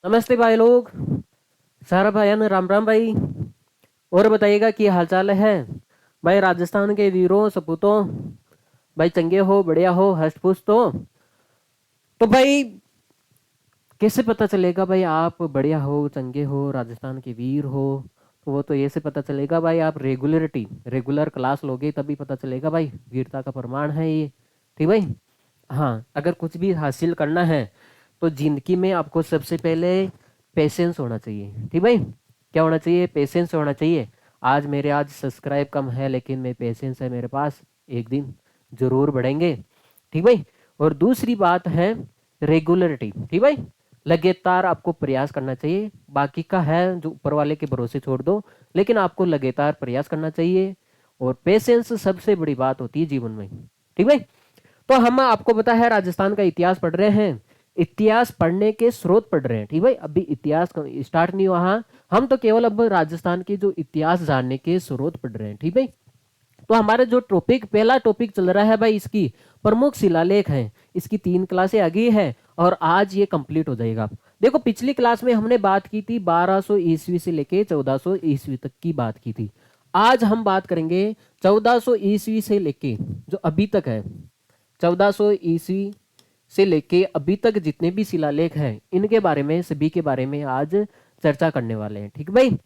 नमस्ते भाई लोग। सारा भाईयान राम राम भाई। और बताइएगा क्या हाल चाल है भाई, राजस्थान के वीरों सपूतों। भाई चंगे हो, बढ़िया हो, हष्ट पुष्ट तो भाई कैसे पता चलेगा भाई आप बढ़िया हो, चंगे हो, राजस्थान के वीर हो? तो वो तो ये से पता चलेगा भाई, आप रेगुलर क्लास लोगे तभी पता चलेगा भाई, वीरता का प्रमाण है ये। ठीक भाई। हाँ, अगर कुछ भी हासिल करना है तो जिंदगी में आपको सबसे पहले पेशेंस होना चाहिए। ठीक भाई। क्या होना चाहिए? पेशेंस होना चाहिए। आज सब्सक्राइब कम है लेकिन मैं पेशेंस है मेरे पास, एक दिन जरूर बढ़ेंगे। ठीक भाई। और दूसरी बात है रेगुलरिटी। ठीक भाई। लगातार आपको प्रयास करना चाहिए, बाकी का है जो ऊपर वाले के भरोसे छोड़ दो, लेकिन आपको लगातार प्रयास करना चाहिए। और पेशेंस सबसे बड़ी बात होती है जीवन में। ठीक भाई। तो हम आपको पता है राजस्थान का इतिहास पढ़ रहे हैं, इतिहास पढ़ने के स्रोत पढ़ रहे हैं। ठीक भाई, अभी इतिहास स्टार्ट नहीं हुआ। हाँ, हम तो केवल अब राजस्थान के जो इतिहास जानने के स्रोत पढ़ रहे हैं। ठीक भाई। तो हमारा जो टॉपिक, पहला टॉपिक चल रहा है भाई, इसकी प्रमुख शिलालेख हैं। इसकी 3 क्लासें आ गई है और आज ये कंप्लीट हो जाएगा। देखो, पिछली क्लास में हमने बात की थी 1200 ईस्वी से लेके 1400 ईस्वी तक की बात की थी। आज हम बात करेंगे 1400 ईस्वी से लेके जो अभी तक है। 1400 ईस्वी से लेके अभी तक जितने भी शिलालेख हैं इनके बारे में, सभी के बारे में आज चर्चा करने वाले हैं। ठीक भाई।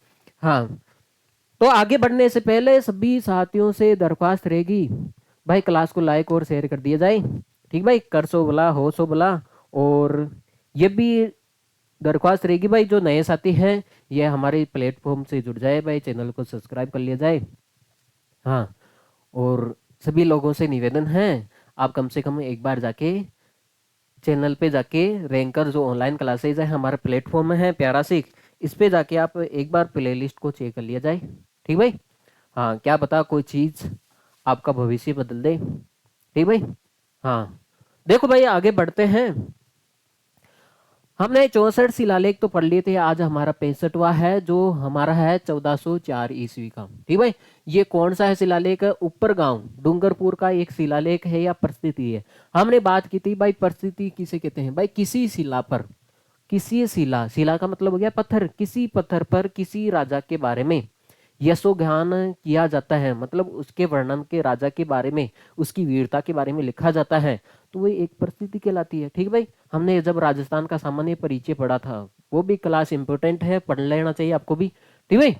हाँ, तो आगे बढ़ने से पहले सभी साथियों से दरख्वास्त रहेगी भाई, क्लास को लाइक और शेयर कर दिया जाए। ठीक भाई, कर सो भला हो सो भला। और ये भी दरख्वास्त रहेगी भाई, जो नए साथी हैं ये हमारे प्लेटफॉर्म से जुड़ जाए भाई, चैनल को सब्सक्राइब कर लिया जाए। हाँ, और सभी लोगों से निवेदन है, आप कम से कम एक बार जाके चैनल पे जाके रैंकर जो ऑनलाइन क्लासेज है हमारा प्लेटफॉर्म में है प्यारा सीख, इस पे जाके आप एक बार प्लेलिस्ट को चेक कर लिया जाए। ठीक भाई। हाँ, क्या पता कोई चीज़ आपका भविष्य बदल दे। ठीक भाई। हाँ, देखो भाई आगे बढ़ते हैं। हमने 64 शिलालेख तो पढ़ लिए थे, आज हमारा 65वां है जो हमारा है 1404 ईस्वी का। ठीक भाई। ये कौन सा है शिलालेख? ऊपर गांव डूंगरपुर का एक शिलालेख है या परिस्थिति है। हमने बात की थी भाई, परिस्थिति किसे कहते हैं भाई? किसी शिला पर, किसी शिला, शिला का मतलब हो गया पत्थर, किसी पत्थर पर किसी राजा के बारे में यशोगान किया जाता है, मतलब उसके वर्णन के, राजा के बारे में, उसकी वीरता के बारे में लिखा जाता है, तो वो एक परिस्थिति कहलाती है। ठीक भाई। हमने जब राजस्थान का सामान्य परिचय पढ़ा था, वो भी क्लास इंपोर्टेंट है, पढ़ लेना चाहिए आपको भी। ठीक भाई।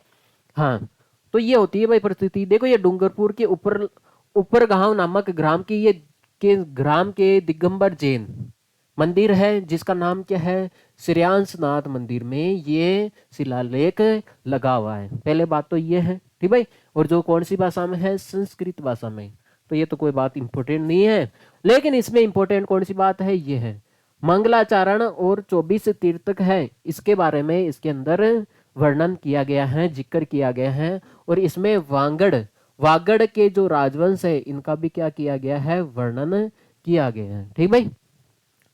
हाँ, तो ये होती है भाई परिस्थिति। देखो, ये डूंगरपुर के ऊपर ऊपर गांव नामक ग्राम की ये के ग्राम के दिगंबर जैन मंदिर है जिसका नाम क्या है? श्रेयांश नाथ मंदिर में ये शिलालेख लगा हुआ है। पहले बात तो ये है। ठीक भाई। और जो कौन सी भाषा में है? संस्कृत भाषा में। तो ये तो कोई बात इंपॉर्टेंट नहीं है, लेकिन इसमें इंपॉर्टेंट कौन सी बात है? ये है मंगलाचरण और 24 तीर्थक है, इसके बारे में इसके अंदर वर्णन किया गया है, जिक्र किया गया है। और इसमें वागड़ वागड़ के जो राजवंश है इनका भी क्या किया गया है? वर्णन किया गया है। ठीक भाई।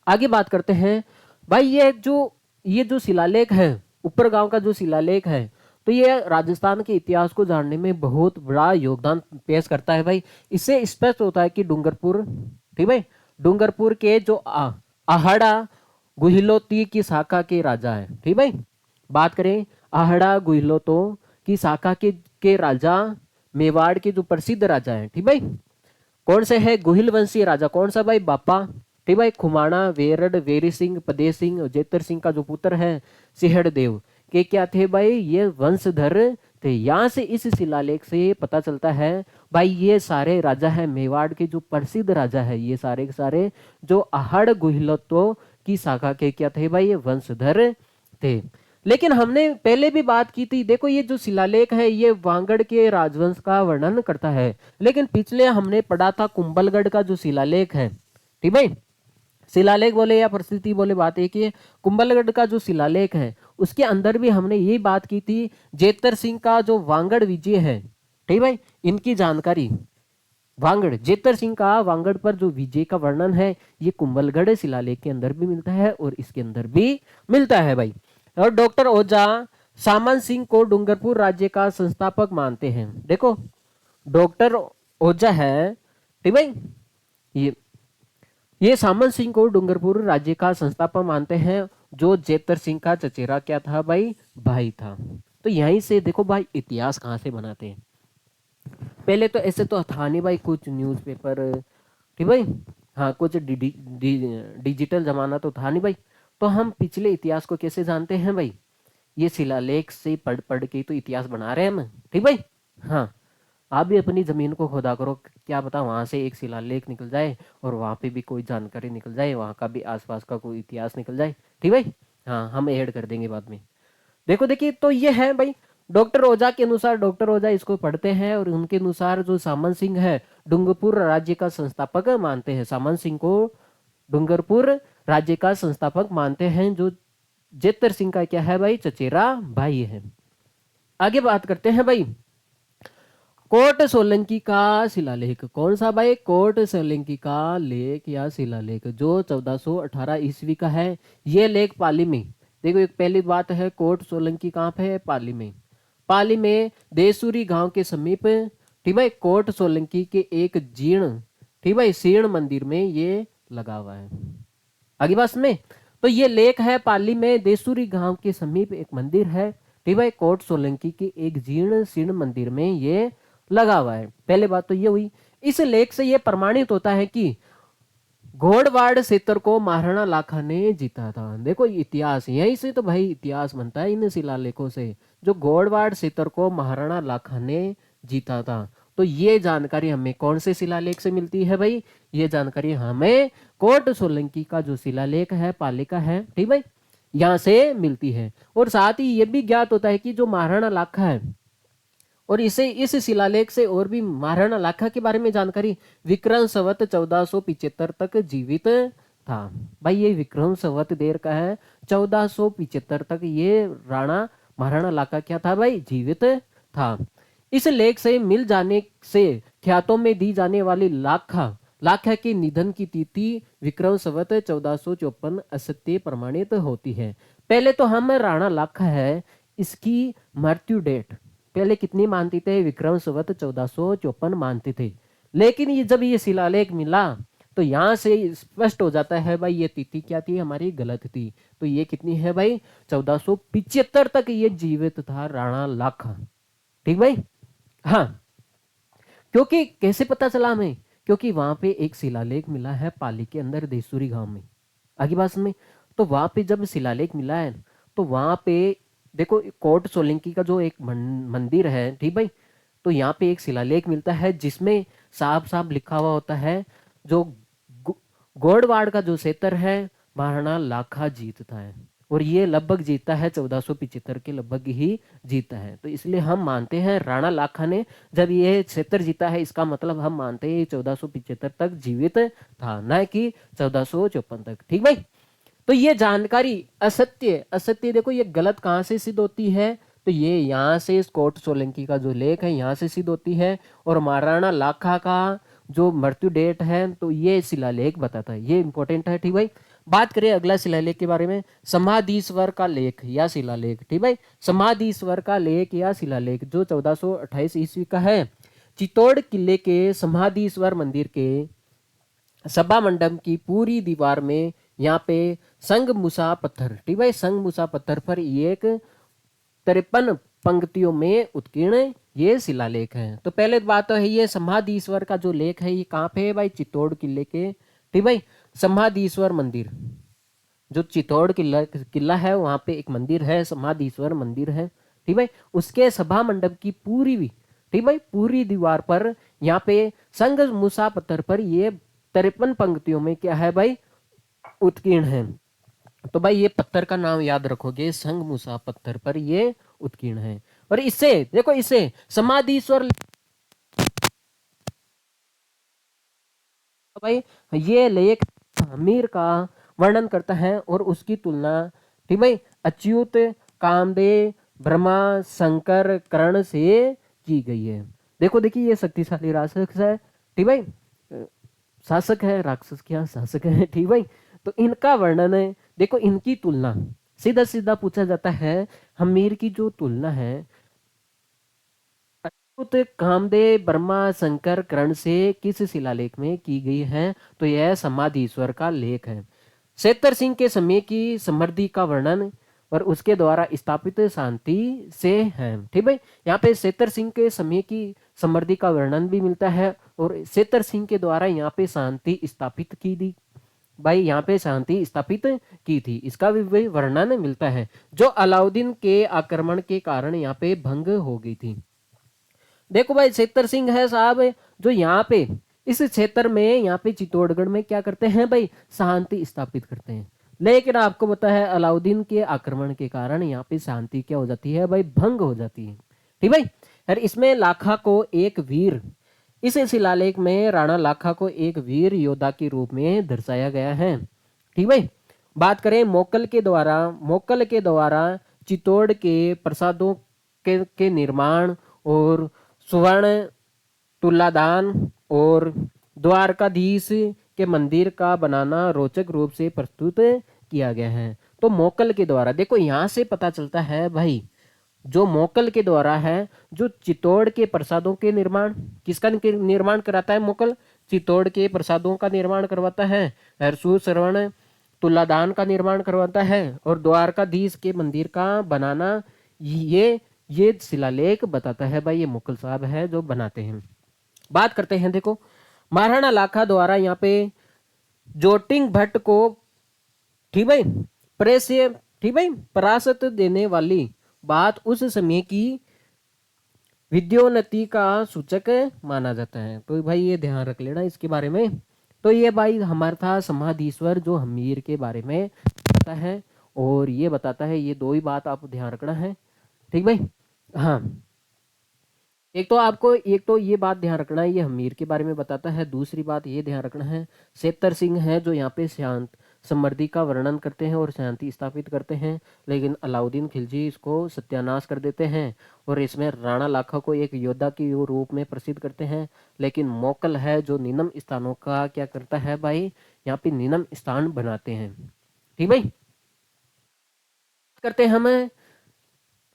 आगे बात करते हैं भाई, ये जो शिलालेख है, ऊपर गांव का जो शिलालेख है, तो ये राजस्थान के इतिहास को जानने में बहुत बड़ा योगदान पेश करता है भाई। इससे स्पष्ट होता है कि डूंगरपुर, ठीक भाई, डूंगरपुर के जो आहड़ा गुहिलोती की शाखा के राजा है। ठीक भाई। बात करें आहड़ा गुहिलोतो की शाखा के राजा, मेवाड़ के जो प्रसिद्ध राजा है। ठीक भाई, कौन से है? गुहिल वंशी राजा। कौन सा भाई? बापा। ठीक भाई, खुमाणा, वेरड, वेरी सिंह, पदेश सिंह, जेतर सिंह का जो पुत्र है सिहड़ देव के क्या थे भाई? ये वंशधर थे। यहाँ से इस शिलालेख से पता चलता है भाई, ये सारे राजा है मेवाड़ के जो प्रसिद्ध राजा है, ये सारे के सारे जो आहड़ गुहिलत्व की शाखा के क्या थे भाई? ये वंशधर थे। लेकिन हमने पहले भी बात की थी, देखो ये जो शिलालेख है ये वांगड़ के राजवंश का वर्णन करता है, लेकिन पिछले हमने पढ़ा था कुंभलगढ़ का जो शिलालेख है। ठीक भाई, शिलालेख बोले या परिस्थिति बोले, बात एक ही है। कुंभलगढ़ का जो शिलालेख है उसके अंदर भी हमने यही बात की थी, जेतर सिंह का जो वांगड़ विजय है। ठीक भाई, इनकी जानकारी, वांगड़, जेतर सिंह का वांगड़ पर जो विजय का वर्णन है ये कुंभलगढ़ शिलालेख के अंदर भी मिलता है और इसके अंदर भी मिलता है भाई। और डॉक्टर ओझा सामन सिंह को डूंगरपुर राज्य का संस्थापक मानते हैं। देखो, डॉक्टर ओझा है, ठीक भाई, ये ये सामंत सिंह को डूंगरपुर राज्य का संस्थापक मानते हैं, जो जेतर सिंह का चचेरा क्या था भाई, भाई था। तो यहीं से देखो भाई इतिहास कहाँ से बनाते हैं। पहले तो ऐसे तो था नहीं भाई कुछ न्यूज़पेपर, ठीक भाई, हाँ कुछ डिजिटल जमाना तो था नहीं भाई। तो हम पिछले इतिहास को कैसे जानते हैं भाई, ये शिलालेख से पढ़ पढ़ के तो इतिहास बना रहे हैं हम, ठीक भाई। हाँ, आप भी अपनी जमीन को खोदा करो, क्या पता वहां से एक शिलालेख निकल जाए और वहां पे भी कोई जानकारी निकल जाए, वहां का भी आसपास का कोई इतिहास निकल जाए, ठीक भाई। हाँ, हम ऐड कर देंगे बाद में। देखो देखिए, तो ये है भाई डॉक्टर ओझा के अनुसार, डॉक्टर ओझा इसको पढ़ते हैं और उनके अनुसार जो सामंत सिंह है डूंगरपुर राज्य का संस्थापक मानते हैं, सामंत सिंह को डूंगरपुर राज्य का संस्थापक मानते हैं, जो जेतर सिंह का क्या है भाई, चचेरा भाई है। आगे बात करते हैं भाई कोट सोलंकी का शिलालेख। कौन सा भाई, कोट सोलंकी का लेख या शिलालेख, जो 1418 ईस्वी का है। ये लेख पाली में, देखो एक पहली बात है, कोट सोलंकी कहाँ पे है, पाली में। पाली में देसूरी गांव के समीप, ठीक भाई, कोट सोलंकी के एक जीर्ण, ठीक भाई, शीर्ण मंदिर में ये लगा हुआ है। आगे बात में, तो ये लेख है पाली में देसूरी गांव के समीप एक मंदिर है, ठीक भाई, कोट सोलंकी के एक जीर्ण शीर्ण मंदिर में ये लगा हुआ है। पहले बात तो ये हुई। इस लेख से ये प्रमाणित होता है कि घोड़वाड़ क्षेत्र को महाराणा लाखा ने जीता था। देखो इतिहास यहीं से तो भाई इतिहास बनता है इन शिलालेखों से, जो घोड़वाड़ क्षेत्र को महाराणा लाखा ने जीता था। तो ये जानकारी हमें कौन से शिलालेख से मिलती है भाई, ये जानकारी हमें कोट सोलंकी का जो शिलालेख है पाली का है, ठीक भाई, यहाँ से मिलती है। और साथ ही ये भी ज्ञात होता है कि जो महाराणा लाखा है, और इसे इस शिलालेख से और भी महाराणा लाखा के बारे में जानकारी, विक्रम संवत 1475 तक जीवित था। भाई ये विक्रम संवत देर का है, 1475 तक ये राणा महाराणा लाखा क्या था भाई, जीवित था। इस लेख से मिल जाने से ख्यातों में दी जाने वाली लाखा लाखा के निधन की तिथि विक्रम संवत 1454 असत्य प्रमाणित होती है। पहले तो हम राणा लाखा है इसकी मृत्यु डेट पहले कितनी मानते थे, विक्रम संवत 1454 मानते थे। लेकिन ये जब ये शिलालेख मिला तो यहाँ से स्पष्ट हो जाता है भाई ये तिथि क्या थी, हमारी गलत थी। तो ये कितनी है भाई, 1475 तक ये जीवित था राणा लाखा, ठीक भाई। हाँ, क्योंकि कैसे पता चला हमें, क्योंकि वहां पे एक शिलालेख मिला है पाली के अंदर देसूरी गांव में। आगे बात में, तो वहां पे जब शिलालेख मिला है तो वहां पे देखो कोट सोलंकी का जो एक मंदिर है, ठीक भाई, तो यहाँ पे एक शिलालेख मिलता है जिसमें साफ साफ लिखा हुआ होता है, जो गोड़वाड़ का जो क्षेत्र है महाराणा लाखा जीतता है, और ये लगभग जीता है 1475 के लगभग ही जीता है। तो इसलिए हम मानते हैं राणा लाखा ने जब ये क्षेत्र जीता है, इसका मतलब हम मानते हैं 1475 तक जीवित था, न कि 1454 तक, ठीक भाई। तो ये जानकारी असत्य असत्य देखो ये गलत कहाँ से सिद्ध होती है, तो ये यहाँ से कोट सोलंकी का जो लेख है यहाँ से सिद्ध होती है, और महाराणा लाखा का जो मृत्यु डेट है तो ये शिलालेख बताता है, ये इंपॉर्टेंट है, ठीक भाई। बात करें अगला शिलालेख के बारे में, समाधीश्वर का लेख या शिलालेख, ठीक भाई, समाधीश्वर का लेख या शिलालेख जो 1428 ईस्वी का है। चित्तौड़ किले के समाधीश्वर मंदिर के सभा मंडप की पूरी दीवार में यहाँ पे संग मुसा पत्थर, ठीक भाई, संग मुसा पत्थर पर एक 53 पंक्तियों में उत्कीर्ण ये शिलालेख है। तो पहले बात तो है ये समाधीश्वर का जो लेख है ये कहाँ पे है भाई, चित्तौड़ किले के, ठीक भाई, समाधीश्वर मंदिर, जो चित्तौड़ किला किला है वहां पे एक मंदिर है, समाधीश्वर मंदिर है, ठीक भाई, उसके सभा मंडप की पूरी भी, ठीक भाई, पूरी दीवार पर यहाँ पे संग मुसा पत्थर पर ये 53 पंक्तियों में क्या है भाई, उत्कीर्ण है। तो भाई ये पत्थर का नाम याद रखोगे, संग मूसा पत्थर पर ये उत्कीर्ण है। और इससे देखो, इससे समाधीश्वर भाई ये लेख हमीर का वर्णन करता है और उसकी तुलना, ठीक भाई, अच्युत, कामदेव, ब्रह्मा, शंकर, कर्ण से की गई है। देखो देखिए ये शक्तिशाली राक्षस है, ठीक भाई, शासक है, राक्षस क्या शासक है, ठीक भाई। तो इनका वर्णन है, देखो इनकी तुलना सीधा सीधा पूछा जाता है, हमीर की जो तुलना है उत कामदेव ब्रह्मा शंकर कर्ण से किस शिलालेख में की गई है? तो यह समाधीश्वर का लेख है। सेतर सिंह के समय की समृद्धि का वर्णन और उसके द्वारा स्थापित शांति से है। ठीक है, यहाँ पे सेतर सिंह के समय की समृद्धि का वर्णन भी मिलता है और सेतर सिंह के द्वारा यहाँ पे शांति स्थापित की थी भाई, यहाँ पे शांति स्थापित की थी, इसका भी वर्णन मिलता है, जो अलाउद्दीन के आक्रमण के कारण यहाँ पे भंग हो गई थी। देखो भाई, सेतर सिंह है साहब जो यहाँ पे इस क्षेत्र में, यहाँ पे चित्तौड़गढ़ में क्या करते हैं भाई, शांति स्थापित करते हैं। लेकिन आपको पता है अलाउद्दीन के आक्रमण के कारण यहाँ पे शांति क्या हो जाती है भाई, भंग हो जाती है। ठीक भाई, और इसमें लाखा को एक वीर, इस शिलालेख में राणा लाखा को एक वीर योद्धा के रूप में दर्शाया गया है। ठीक भाई, बात करें मोकल के द्वारा चित्तौड़ के प्रसादों के निर्माण और सुवर्ण तुलादान और द्वारकाधीश के मंदिर का बनाना रोचक रूप से प्रस्तुत किया गया है। तो मोकल के द्वारा, देखो यहाँ से पता चलता है भाई, जो मोकल के द्वारा है, जो चित्तौड़ के प्रसादों के निर्माण, किसका निर्माण कराता है मोकल, चित्तौड़ के प्रसादों का निर्माण करवाता है, हरसू श्रवण तुलादान का निर्माण करवाता है और द्वारकाधीश के मंदिर का बनाना, ये शिलालेख बताता है भाई, ये मुगल साहब है जो बनाते हैं। बात करते हैं, देखो महाराणा लाखा द्वारा यहाँ पे जोटिंग भट्ट को, ठीक भाई, प्रेस्य, ठीक भाई, पराशत देने वाली बात उस समय की विद्योन्नति का सूचक माना जाता है। तो भाई ये ध्यान रख लेना इसके बारे में। तो ये भाई हमारा था समाधीश्वर जो हमीर के बारे में बताता है और ये बताता है, ये दो ही बात आप ध्यान रखना है। ठीक भाई, हाँ, एक तो ये बात ध्यान रखना है, ये हमीर के बारे में बताता है। दूसरी बात ये ध्यान रखना है, सेतर सिंह है जो यहाँ पे शांत समृद्धि का वर्णन करते हैं और शांति स्थापित करते हैं, लेकिन अलाउद्दीन खिलजी इसको सत्यानाश कर देते हैं और इसमें राणा लाखा को एक योद्धा के रूप में प्रसिद्ध करते हैं। लेकिन मोकल है जो निम्न स्थानों का क्या करता है भाई, यहाँ पे निम्न स्थान बनाते हैं। ठीक भाई, करते हैं हम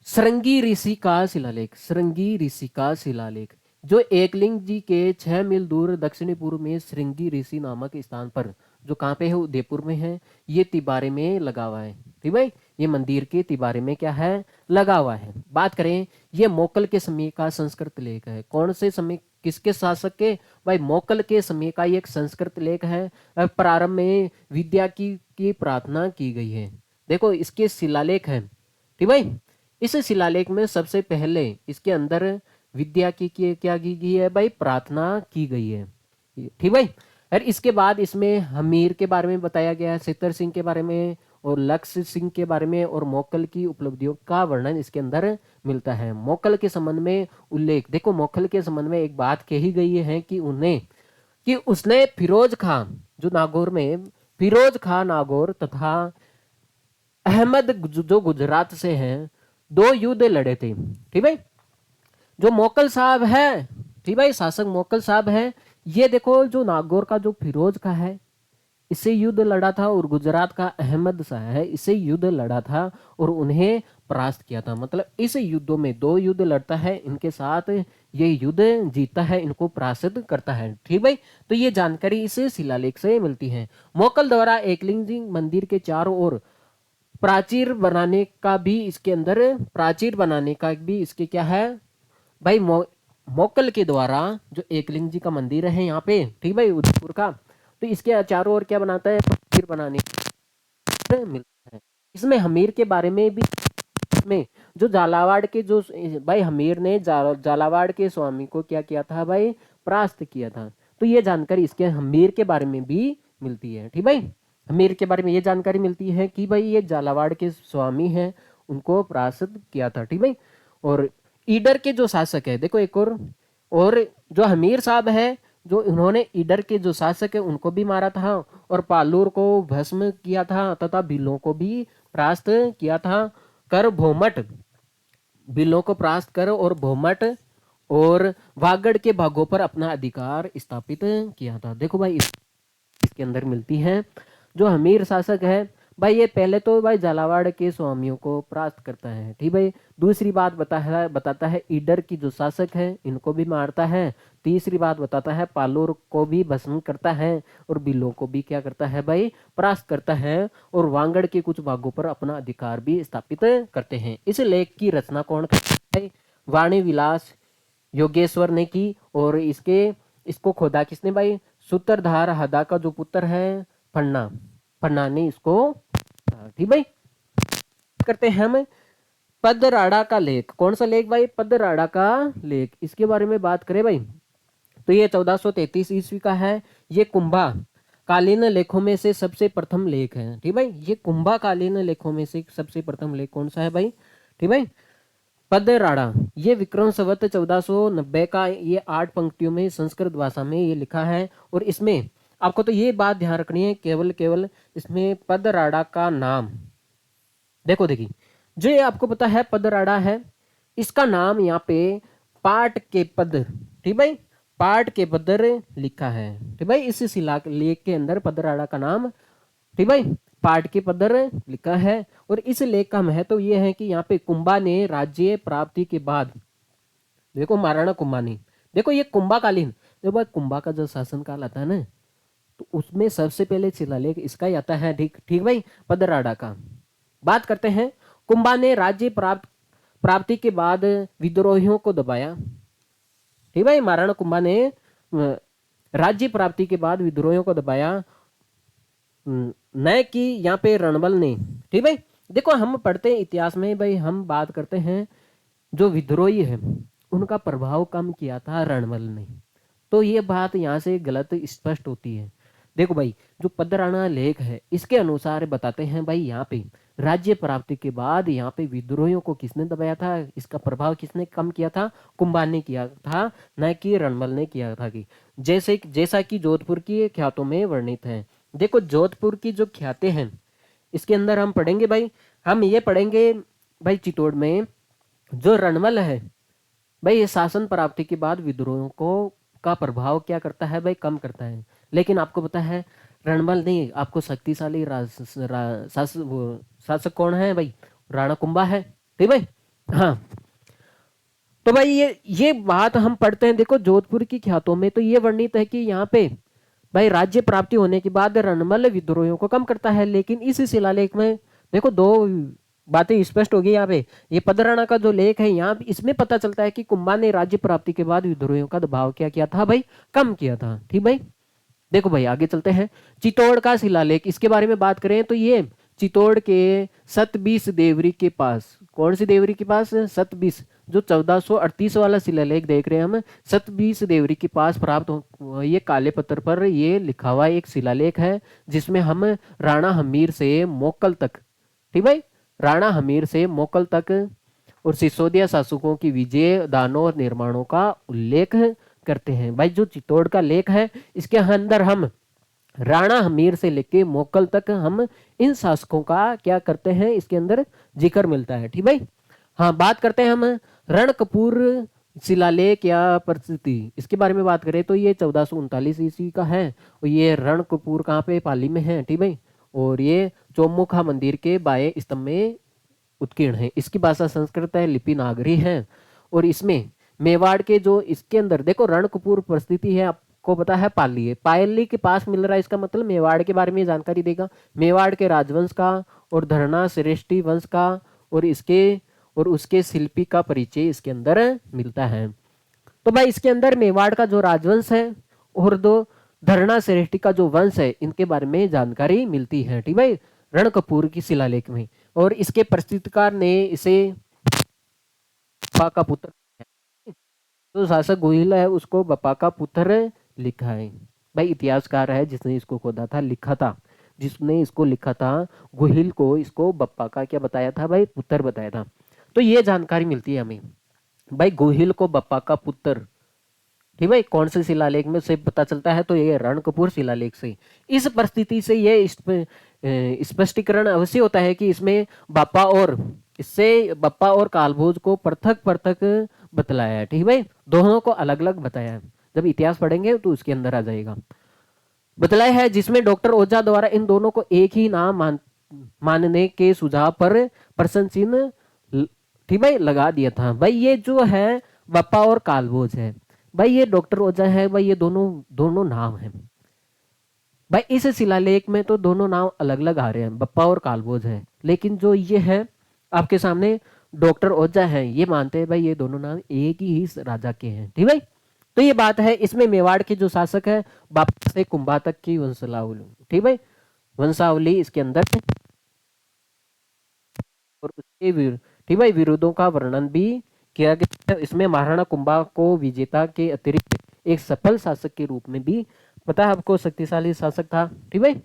श्रृंगी ऋषि का शिलालेख। श्रृंगी ऋषि का शिलालेख जो एकलिंग जी के 6 मील दूर दक्षिणी पूर्व में श्रृंगी ऋषि नामक स्थान पर, जो कहाँ पे है, उदयपुर में है, ये तिबारे में लगा हुआ है। ठीक भाई, ये मंदिर के तिबारे में क्या है, लगा हुआ है। बात करें, ये मोकल के समय का संस्कृत लेख है। कौन से समय, किसके शासक के भाई, मोकल के समय का एक संस्कृत लेख है। प्रारंभ में विद्या की प्रार्थना की गई है। देखो इसके शिलालेख है। ठीक भाई, इस शिलालेख में सबसे पहले इसके अंदर विद्या की क्या की गई है भाई, प्रार्थना की गई है। ठीक भाई, और इसके बाद इसमें हमीर के बारे में बताया गया है, सेतर सिंह के बारे में और लक्ष्य सिंह के बारे में और मोकल की उपलब्धियों का वर्णन इसके अंदर मिलता है। मोकल के संबंध में उल्लेख, देखो मोकल के संबंध में एक बात कही गई है कि उसने फिरोज खान जो नागौर में, फिरोज खान नागौर तथा अहमद जो गुजरात से हैं, 2 युद्ध लड़े थे। ठीक भाई, जो मोकल साहब है, ठीक भाई, शासक मोकल साहब है, ये देखो जो नागौर का जो फिरोज का है, इससे युद्ध लड़ा था और गुजरात का अहमद शाह है, इससे युद्ध लड़ा था और उन्हें परास्त किया था। मतलब इस युद्धों में 2 युद्ध लड़ता है, इनके साथ ये युद्ध जीतता है, इनको परास्त करता है। ठीक भाई, तो ये जानकारी इस शिलालेख से मिलती है। मोकल द्वारा एकलिंग जी मंदिर के चारों ओर प्राचीर बनाने का भी इसके क्या है भाई, मोकल के द्वारा जो एकलिंग जी का मंदिर है यहाँ पे, ठीक भाई, उदयपुर का, तो इसके चारों ओर क्या बनाता है, प्राचीर बनाने मिलता है। इसमें हमीर के बारे में भी, इसमें जो झालावाड़ के जो भाई, हमीर ने झालावाड़ के स्वामी को क्या किया था भाई, परास्त किया था। तो ये जानकारी इसके हमीर के बारे में भी मिलती है। ठीक भाई, हमीर के बारे में ये जानकारी मिलती है कि भाई ये झालावाड़ के स्वामी हैं, उनको परास्त किया था। ठीक भाई, और ईडर के जो शासक है, देखो एक और जो हमीर साहब है, जो इन्होंने ईडर के जो शासक है उनको भी मारा था और पालूर को भस्म किया था तथा बिलों को भी परास्त किया था। कर भोमट, बिलों को परास्त कर और भोमट और वागड़ के भागों पर अपना अधिकार स्थापित किया था। देखो भाई इसके अंदर मिलती है, जो हमीर शासक है भाई ये पहले तो भाई झालावाड़ के स्वामियों को परास्त करता है, ठीक भाई। दूसरी बात बताता है ईडर की जो शासक है इनको भी मारता है। तीसरी बात बताता है पालोर को भी भस्म करता है, और बिल्लों को भी क्या करता है भाई, परास्त करता है। और वांगड़ के कुछ भागों पर अपना अधिकार भी स्थापित करते हैं। इस लेख की रचना कौन करता है? वाणी विलास योगेश्वर ने की। और इसको खोदा किसने भाई? सूत्रधार हदा का जो पुत्र है फन्ना, फन्ना ने इसको, ठीक भाई। करते हैं हम पदराड़ा का लेख। कौन सा लेख भाई? पदराड़ा का लेख। इसके बारे में बात करें भाई तो ये 1433 ईस्वी का है। ये कुंभा कालीन लेखों में से सबसे प्रथम लेख है, ठीक भाई। ये कुंभा कालीन लेखों में से सबसे प्रथम लेख कौन सा है भाई, ठीक भाई? पदराड़ा। ये विक्रम संवत 1490 का, ये 8 पंक्तियों में संस्कृत भाषा में ये लिखा है। और इसमें आपको तो ये बात ध्यान रखनी है, केवल केवल इसमें पदराड़ा का नाम देखो, देखिए जो ये आपको पता है पदराड़ा है, इसका नाम यहाँ पे पाट के पद, ठीक भाई, पाट के पदर लिखा है, ठीक भाई। इस शिला लेख के अंदर पदराड़ा का नाम, ठीक भाई, पाट के पदर लिखा है। और इस लेख का महत्व तो ये है कि यहाँ पे कुंभा ने राज्य प्राप्ति के बाद, देखो महाराणा कुंभा ने, देखो ये कुंभाकालीन, देखो भाई कुंभा का जो शासन काल आता है ना, तो उसमें सबसे पहले शिलालेख इसका ही आता है, ठीक ठीक भाई, पदराड़ा का। बात करते हैं कुंभा ने राज्य प्राप्ति के बाद विद्रोहियों को दबाया, ठीक भाई। महाराणा कुंभा ने राज्य प्राप्ति के बाद विद्रोहियों को दबाया, न कि यहाँ पे रणबल ने, ठीक भाई। देखो हम पढ़ते हैं इतिहास में भाई, हम बात करते हैं जो विद्रोही है उनका प्रभाव कम किया था रणबल ने, तो ये बात यहाँ से गलत स्पष्ट होती है। देखो भाई जो पदराड़ा लेख है इसके अनुसार बताते हैं भाई यहाँ पे राज्य प्राप्ति के बाद यहाँ पे विद्रोहियों को किसने दबाया था, इसका प्रभाव किसने कम किया था? कुंभा ने किया था, न कि रणबल ने किया था। कि जैसा कि जोधपुर की ख्यातों में वर्णित है। देखो जोधपुर की जो ख्यातें हैं इसके अंदर हम पढ़ेंगे भाई, हम ये पढ़ेंगे भाई चित्तौड़ में जो रणबल है भाई, ये शासन प्राप्ति के बाद विद्रोहियों को का प्रभाव क्या करता है भाई, कम करता है। लेकिन आपको पता है रणबल नहीं, आपको शक्तिशाली शासक कौन है भाई? राणा कुंभा है, ठीक भाई। हाँ तो भाई ये बात हम पढ़ते हैं, देखो जोधपुर की ख्यातों में तो ये वर्णित है कि यहाँ पे भाई राज्य प्राप्ति होने के बाद रणबल विद्रोहियों को कम करता है। लेकिन इस शिलालेख में देखो दो बातें स्पष्ट होगी यहाँ पे। ये पदराड़ा का जो लेख है यहाँ इसमें पता चलता है कि कुंभा ने राज्य प्राप्ति के बाद विद्रोहियों का दबाव क्या किया था भाई, कम किया था, ठीक भाई। देखो भाई आगे चलते हैं, चित्तौड़ का शिलालेख, इसके बारे में बात करें तो ये चित्तौड़ के सतबीस देवरी के पास, कौन सी देवरी के पास? सतबीस, जो 1438 वाला शिलालेख देख रहे हैं हम, सतबीस देवरी के पास प्राप्त हो, ये काले पत्थर पर ये लिखा हुआ एक शिलालेख है जिसमें हम राणा हमीर से मोकल तक, ठीक भाई, राणा हमीर से मोकल तक और सिसोदिया शासकों की विजय दानों और निर्माणों का उल्लेख करते हैं। भाई जो चित्तौड़ का लेख है इसके अंदर हम राणा हमीर से लेके मोकल तक हम इन शासकों का क्या करते हैं, इसके अंदर जिक्र मिलता है, ठीक भाई। हाँ बात करते हैं हम रणकपुर शिलालेख या परिस्थिति, इसके बारे में बात करें तो ये 1439 ईस्वी का है। और ये रणकपुर कहाँ पे? पाली में है, ठीक भाई। और ये चौमुखा मंदिर के बाएं स्तंभ में उत्कीर्ण है। इसकी भाषा संस्कृत है, लिपि नागरी है। और इसमें मेवाड़ के जो इसके अंदर देखो रणकपुर परिस्थिति है, आपको पता है पाली है, पाली के पास मिल रहा है, इसका मतलब मेवाड़ के बारे में जानकारी देगा। मेवाड़ के राजवंश का और धरना श्रेष्ठी वंश का और उसके शिल्पी का परिचय इसके अंदर मिलता है। तो भाई इसके अंदर मेवाड़ का जो राजवंश है और दो धरना श्रेष्ठी का जो वंश है इनके बारे में जानकारी मिलती है, ठीक भाई, रणकपुर की शिलालेख में। और इसके प्रस्तुतकार ने इसे बप्पा का पुत्र, जो शासक गोहिल है उसको बप्पा का पुत्र लिखा है। भाई इतिहासकार है जिसने इसको खोदा था, लिखा था, जिसने इसको लिखा था गोहिल को इसको बप्पा का क्या बताया था भाई, पुत्र बताया था। तो ये जानकारी मिलती है हमें भाई गोहिल को बप्पा का पुत्र, ठीक भाई। कौन से शिलालेख में से पता चलता है? तो ये रणकपुर शिलालेख से। इस परिस्थिति से ये स्पष्टीकरण अवश्य होता है कि इसमें बप्पा और कालभोज को पृथक पृथक बतलाया है, ठीक भाई, दोनों को अलग अलग बताया है। जब इतिहास पढ़ेंगे तो उसके अंदर आ जाएगा, बतलाया है, जिसमें डॉक्टर ओझा द्वारा इन दोनों को एक ही नाम मानने के सुझाव पर प्रश्न चिन्ह ठीक भाई लगा दिया था। भाई ये जो है बप्पा और कालभोज है, भाई ये डॉक्टर ओझा है, भाई ये दोनों दोनों नाम है। भाई इस शिलालेख में तो दोनों नाम अलग अलग आ रहे हैं, बप्पा और कालभोज है, लेकिन जो ये है आपके सामने डॉक्टर ओझा है, ये मानते हैं भाई ये दोनों नाम एक ही इस राजा के हैं। ठीक भाई, तो ये बात है। इसमें मेवाड़ के जो शासक है बापा से कुंभा तक की वंशावली, ठीक भाई, वंशावली इसके अंदर है। और उसके ठीक भाई विरोधों का वर्णन भी किया गया है। इसमें महाराणा कुंभा को विजेता के अतिरिक्त एक सफल शासक के रूप में भी पता है आपको, शक्तिशाली शासक था। ठीक भाई,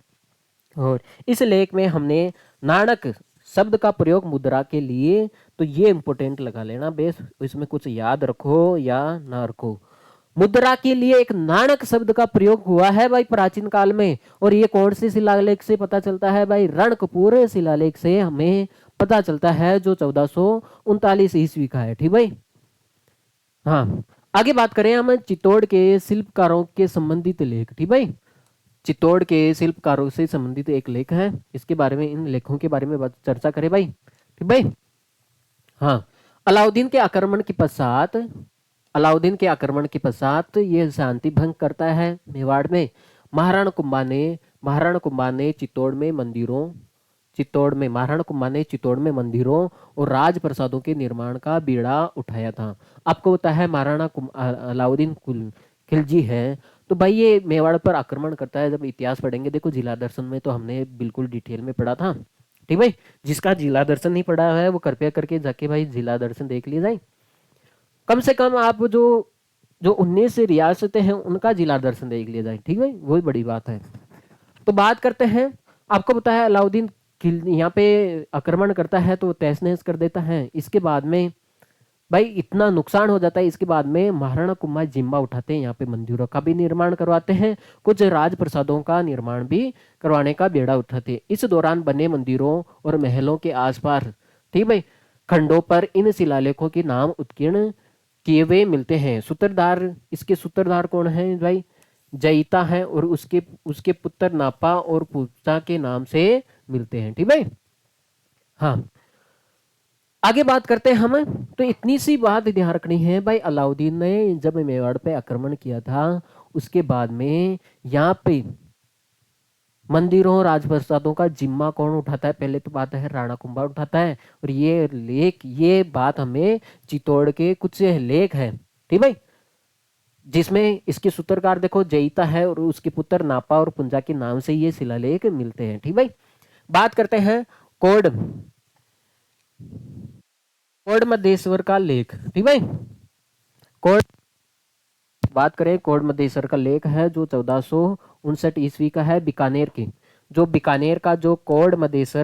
और इस लेख में हमने नाणक शब्द का प्रयोग मुद्रा के लिए, तो ये इंपोर्टेंट लगा लेना बेस, इसमें कुछ याद रखो या ना रखो। मुद्रा के लिए एक नाणक शब्द का प्रयोग हुआ है भाई प्राचीन काल में, और ये कौन से शिलालेख से पता चलता है भाई, रणकपुर शिलालेख से हमें पता चलता है, जो 1439 ईस्वी का है। ठीक भाई, हाँ आगे बात करें हम चित्तौड़ के शिल्पकारों के संबंधित लेख। ठीक भाई, चित्तौड़ के शिल्पकारों से संबंधित एक लेख है, इसके बारे में, इन लेखों के बारे में चर्चा करें भाई। ठीक भाई, हाँ अलाउद्दीन के आक्रमण के पश्चात, अलाउद्दीन के आक्रमण के पश्चात ये शांति भंग करता है मेवाड़ में। महाराणा कुंभा ने चित्तौड़ में मंदिरों, महाराणा कुंभा ने चित्तौड़ में मंदिरों और राजप्रसादों के निर्माण का बीड़ा उठाया था। आपको पता है महाराणा अलाउद्दीन खिलजी है, तो भाई ये मेवाड़ पर आक्रमण करता है। जब इतिहास पढ़ेंगे, देखो जिला दर्शन में तो हमने बिल्कुल डिटेल में पढ़ा था। ठीक भाई, जिसका जिला दर्शन नहीं पढ़ा है वो कृपया करके जाके भाई जिला दर्शन देख लिए जाए। कम से कम आप जो जो 19 रियासतें हैं उनका जिला दर्शन देख लिया जाए। ठीक है, वही बड़ी बात है। तो बात करते हैं, आपको पता है अलाउद्दीन यहाँ पे आक्रमण करता है तो तहस नहस कर देता है। इसके बाद में भाई इतना नुकसान हो जाता है, इसके बाद में महाराणा कुंभा जिम्मा उठाते हैं, यहाँ पे मंदिरों का भी निर्माण करवाते हैं, कुछ राजप्रसादों का निर्माण भी करवाने का बेड़ा उठाते हैं। इस दौरान बने मंदिरों और महलों के आसपास, ठीक भाई, खंडों पर इन शिलालेखों के नाम उत्कीर्ण किए हुए मिलते हैं। सूत्रधार, इसके सूत्रधार कौन है भाई, जयिता है, और उसके उसके पुत्र नापा और पूजा के नाम से मिलते हैं। ठीक भाई, हाँ आगे बात करते हैं हम। तो इतनी सी बात ध्यान रखनी है भाई, अलाउद्दीन ने जब मेवाड़ पे आक्रमण किया था उसके बाद में यहाँ पे मंदिरों राजप्रसादों का जिम्मा कौन उठाता है, पहले तो बात है राणा कुंभा उठाता है। और ये लेख, ये बात हमें चित्तौड़ के कुछ लेख है, ठीक भाई, जिसमें इसके सूत्रकार देखो जयिता है और उसके पुत्र नापा और पुंजा के नाम से ये शिलालेख मिलते हैं। ठीक भाई, बात करते हैं कोड, कोड मध्य का लेख। ठीक भाई, कोड, बात करें कोड मध्य का लेख है जो 1459 ईस्वी का है, बीकानेर की, जो बीकानेर का जो कोड मध्य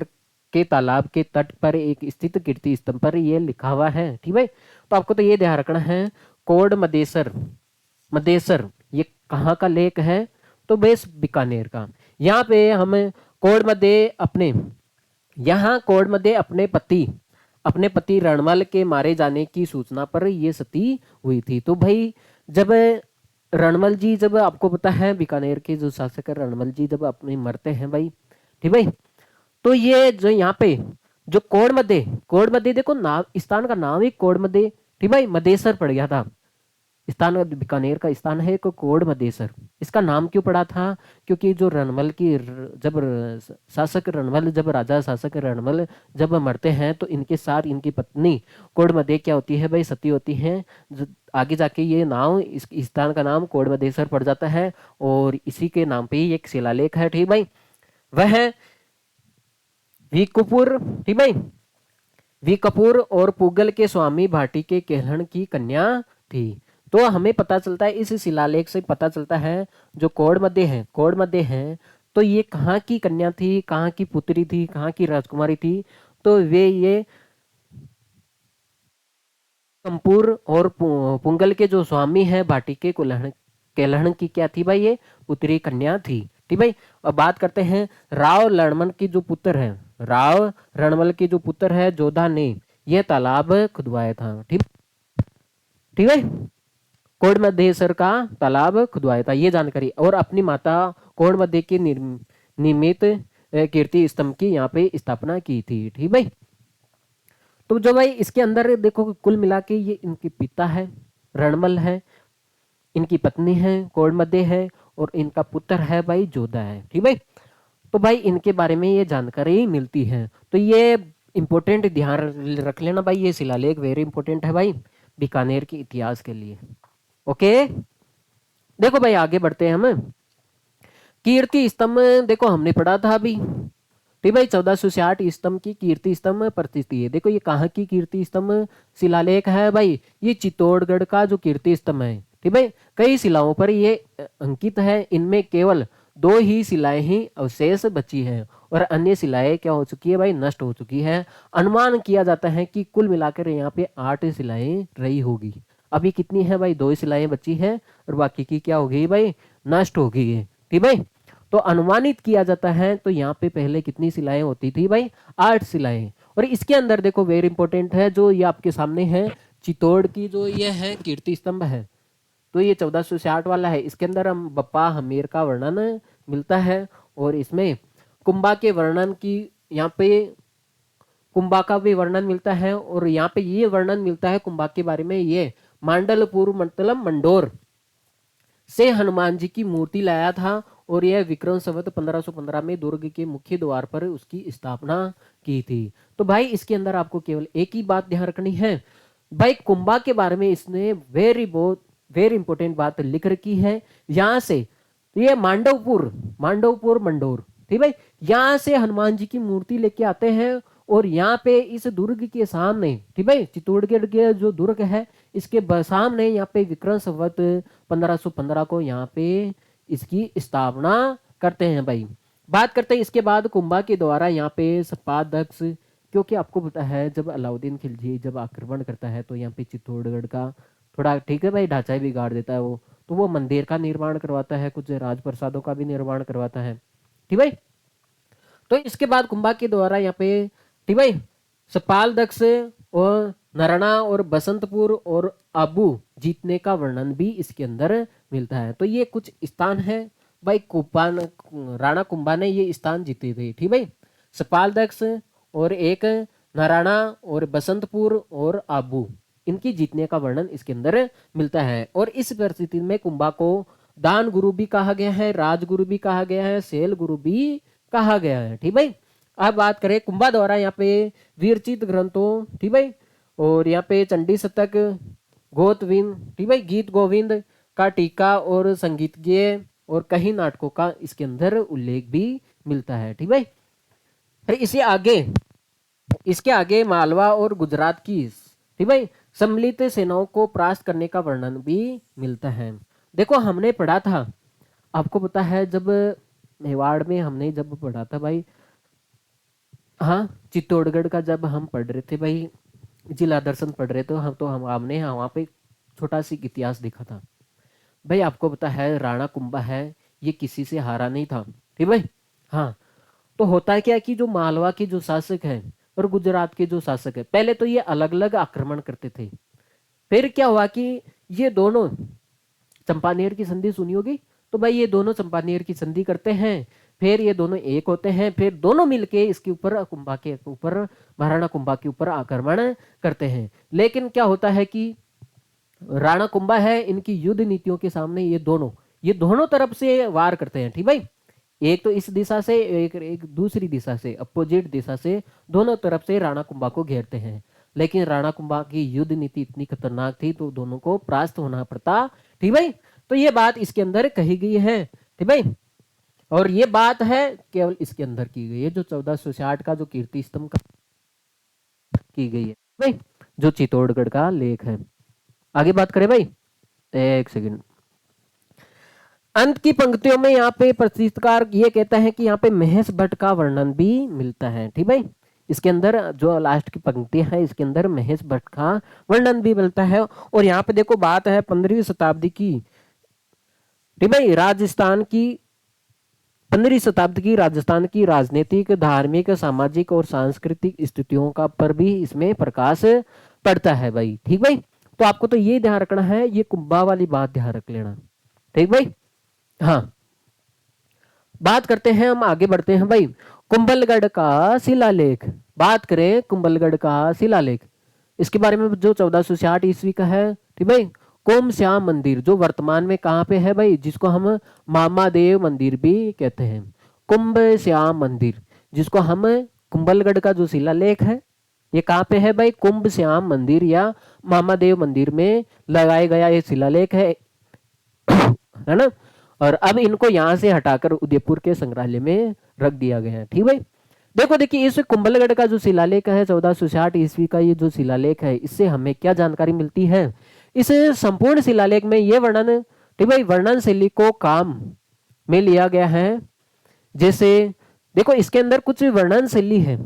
के तालाब के तट पर एक स्थित कीर्ति स्तंभ पर ये लिखा हुआ है। ठीक भाई, तो आपको तो ये ध्यान रखना है, कोड मध्य ये कहाँ का लेख है, तो बेस बीकानेर का। यहाँ पे हम कोड मध्य अपने, यहाँ कोड मध्य अपने पति रणमल के मारे जाने की सूचना पर ये सती हुई थी। तो भाई जब रणमल जी, जब आपको पता है बीकानेर के जो शासक है रणमल जी जब अपने मरते हैं भाई, ठीक भाई, तो ये जो यहाँ पे जो कोड मध्य देखो नाम, स्थान का नाम ही कोड मध्य, ठीक भाई, मदेसर पड़ गया था स्थान, बीकानेर का स्थान है कोड मदेसर। इसका नाम क्यों पड़ा था, क्योंकि जो रणमल की जब शासक रणमल, जब राजा शासक रणमल जब मरते हैं तो इनके साथ इनकी पत्नी कोड मध्य क्या होती है भाई, सती होती है। आगे जाके ये नाम, इस स्थान का नाम कोड मदेसर पड़ जाता है, और इसी के नाम पे ही एक शिलालेख है। ठीक भाई, वह वी कपूर, ठीक भाई, वी कपूर और पुगल के स्वामी भाटी के केहलन की कन्या थी। तो हमें पता चलता है, इस शिलालेख से पता चलता है जो कोड मध्य है, तो ये कहाँ की कन्या थी, कहाँ की पुत्री थी, कहाँ की राजकुमारी थी, तो वे ये कंपूर और पुंगल के जो स्वामी है भाटी के केलहन की क्या थी भाई, ये पुत्री कन्या थी। ठीक भाई, अब बात करते हैं राव रणमल की जो पुत्र है, राव रणमल के जो पुत्र है जोधा ने यह तालाब खुदवाया था। ठीक, ठीक है, कोड मध्य का तालाब खुदवाया था, ये जानकारी। और अपनी माता कोड मध्य के निमित्त कीर्ति स्तंभ की यहाँ पे स्थापना की थी। ठीक भाई। तो जो भाई इसके अंदर देखो कुल मिला के ये इनके पिता है रणमल है, इनकी पत्नी है कौड़मदे है, और इनका पुत्र है भाई जोधा है। ठीक भाई। तो भाई इनके बारे में ये जानकारी मिलती है। तो ये इंपॉर्टेंट ध्यान रख लेना भाई, ये शिलालेख वेरी इंपॉर्टेंट है भाई बीकानेर के इतिहास के लिए। ओके, देखो भाई आगे बढ़ते हैं हम। कीर्ति स्तंभ देखो हमने पढ़ा था अभी। ठीक भाई 1460 स्तंभ की कीर्ति स्तंभ परिस्थिति है। देखो ये कहाँ की कीर्ति स्तंभ शिलालेख है भाई, ये चित्तौड़गढ़ का जो कीर्ति स्तंभ है। ठीक भाई, कई शिलाओं पर ये अंकित है, इनमें केवल 2 ही शिलाएं ही अवशेष बची हैं और अन्य शिलाएं क्या हो चुकी है भाई, नष्ट हो चुकी है। अनुमान किया जाता है कि कुल मिलाकर यहाँ पे 8 शिलाएं रही होगी। अभी कितनी है भाई, 2 शिलाएं बची है और बाकी की क्या हो गई भाई, नष्ट हो गई है। ठीक भाई, तो अनुमानित किया जाता है तो यहाँ पे पहले कितनी शिलाएं होती थी भाई, 8 शिलाएं। और इसके अंदर देखो वेरी इंपॉर्टेंट है जो ये आपके सामने है चित्तौड़ की जो ये है कीर्ति स्तंभ है, तो ये 1460 वाला है। इसके अंदर हम बप्पा हमीर का वर्णन मिलता है और इसमें कुंभा के वर्णन की यहाँ पे कुंभा का भी वर्णन मिलता है और यहाँ पे ये वर्णन मिलता है कुंभा के बारे में, ये मांडलपुर मतलब मंडोर से हनुमान जी की मूर्ति लाया था और यह विक्रम संवत 1515 में दुर्ग के मुख्य द्वार पर उसकी स्थापना की थी। तो भाई इसके अंदर आपको केवल एक ही बात ध्यान रखनी है भाई, कुंभा के बारे में इसने वेरी इंपॉर्टेंट बात लिख रखी है। यहां से ये मांडवपुर मंडोर, ठीक भाई, यहां से हनुमान जी की मूर्ति लेके आते हैं और यहाँ पे इस दुर्ग के सामने, ठीक भाई, चित्तौड़गढ़ के जो दुर्ग है इसके सामने यहाँ पे विक्रम संवत 1515 को यहाँ पे इसकी स्थापना करते हैं भाई। बात करते हैं इसके बाद कुंभा के द्वारा यहाँ पे सपादक्ष, क्योंकि आपको पता है जब अलाउद्दीन खिलजी जब आक्रमण करता है तो यहाँ पे चित्तौड़गढ़ का थोड़ा, ठीक है भाई, ढांचा भी बिगाड़ देता है वो, तो वो मंदिर का निर्माण करवाता है, कुछ राजप्रसादों का भी निर्माण करवाता है। ठीक भाई, तो इसके बाद कुंभा के द्वारा यहाँ पे, ठीक भाई, सपाल दक्ष और नरणा और बसंतपुर और आबू जीतने का वर्णन भी इसके अंदर मिलता है। तो ये कुछ स्थान है भाई, राणा कुंभा ने ये स्थान जीते थे। ठीक भाई, सपाल दक्ष और एक नारायणा और बसंतपुर और आबू, इनकी जीतने का वर्णन इसके अंदर मिलता है। और इस परिस्थिति में कुंभा को दान गुरु भी कहा गया है, राजगुरु भी कहा गया है, सेल गुरु भी कहा गया है। ठीक भाई, अब बात करें कुंभा द्वारा यहाँ पे वीरचित ग्रंथों, ठीक भाई, और यहाँ पे चंडी शतक, गोतविंद, ठीक भाई, गीत गोविंद का टीका और संगीतज्ञ और कई नाटकों का इसके अंदर उल्लेख भी मिलता है। ठीक भाई, फिर इसके आगे मालवा और गुजरात की, ठीक भाई, सम्मिलित सेनाओं को परास्त करने का वर्णन भी मिलता है। देखो हमने पढ़ा था, आपको पता है जब मेवाड़ में हमने जब पढ़ा था भाई, हाँ, चित्तौड़गढ़ का जब हम पढ़ रहे थे भाई, जिला दर्शन पढ़ रहे थे हमने वहाँ पे छोटा सी इतिहास देखा था भाई। आपको पता है राणा कुंभा है ये किसी से हारा नहीं था। ठीक भाई, हाँ, तो होता है क्या कि जो मालवा के जो शासक है और गुजरात के जो शासक है, पहले तो ये अलग अलग आक्रमण करते थे। फिर क्या हुआ कि ये दोनों, चंपानेर की संधि सुनी होगी, तो भाई ये दोनों चंपानेर की संधि करते हैं, फिर ये दोनों एक होते हैं, फिर दोनों मिलके इसके ऊपर कुंभा के ऊपर, महाराणा कुंभा के ऊपर आक्रमण करते हैं। लेकिन क्या होता है कि राणा कुंभा है, इनकी युद्ध नीतियों के सामने ये दोनों तरफ से वार करते हैं। ठीक भाई, एक तो इस दिशा से, एक दूसरी दिशा से, अपोजिट दिशा से, दोनों तरफ से राणा कुंभा को घेरते हैं। लेकिन राणा कुंभा की युद्ध नीति इतनी खतरनाक थी तो दोनों को परास्त होना पड़ता। ठीक भाई, तो ये बात इसके अंदर कही गई है। ठीक भाई, और ये बात है केवल इसके अंदर की गई है, जो 1460 का जो कीर्ति स्तंभ का की गई है भाई, जो चित्तौड़गढ़ का लेख है। आगे बात करें भाई, एक सेकंड, अंत की पंक्तियों में यहाँ पे प्रस्तुतकार ये कहता है कि यहाँ पे महेश भट्ट का वर्णन भी मिलता है। ठीक भाई, इसके अंदर जो लास्ट की पंक्ति है इसके अंदर महेश भट्ट का वर्णन भी मिलता है। और यहाँ पे देखो बात है 15वीं शताब्दी की, ठीक भाई, 15वीं शताब्दी की राजस्थान की राजनीतिक, धार्मिक, सामाजिक और सांस्कृतिक स्थितियों का पर भी इसमें प्रकाश पड़ता है भाई। ठीक भाई, तो आपको तो ये ध्यान रखना है, ये कुंभा वाली बात ध्यान रख लेना। ठीक भाई, हाँ, बात करते हैं हम, आगे बढ़ते हैं भाई। कुंभलगढ़ का शिलालेख। बात करें कुंभलगढ़ का शिलालेख, इसके बारे में जो 1460 ईस्वी का है, ठीक भाई। कोम श्याम मंदिर जो वर्तमान में कहाँ पे है भाई, जिसको हम मामादेव मंदिर भी कहते हैं। कुंभ श्याम मंदिर, जिसको हम कुंभलगढ़ का जो शिलालेख है ये कहाँ पे है भाई, कुंभ श्याम मंदिर या मामादेव मंदिर में लगाया गया ये शिलालेख है ना। और अब इनको यहाँ से हटाकर उदयपुर के संग्रहालय में रख दिया गया है, ठीक भाई। देखो देखिए इस कुंभलगढ़ का जो शिलालेख है 1460 ईस्वी का, ये जो शिलालेख है इससे हमें क्या जानकारी मिलती है। इस संपूर्ण शिलालेख में ये वर्णन, ठीक भाई, वर्णन शैली को काम में लिया गया है। जैसे देखो इसके अंदर कुछ वर्णन शैली है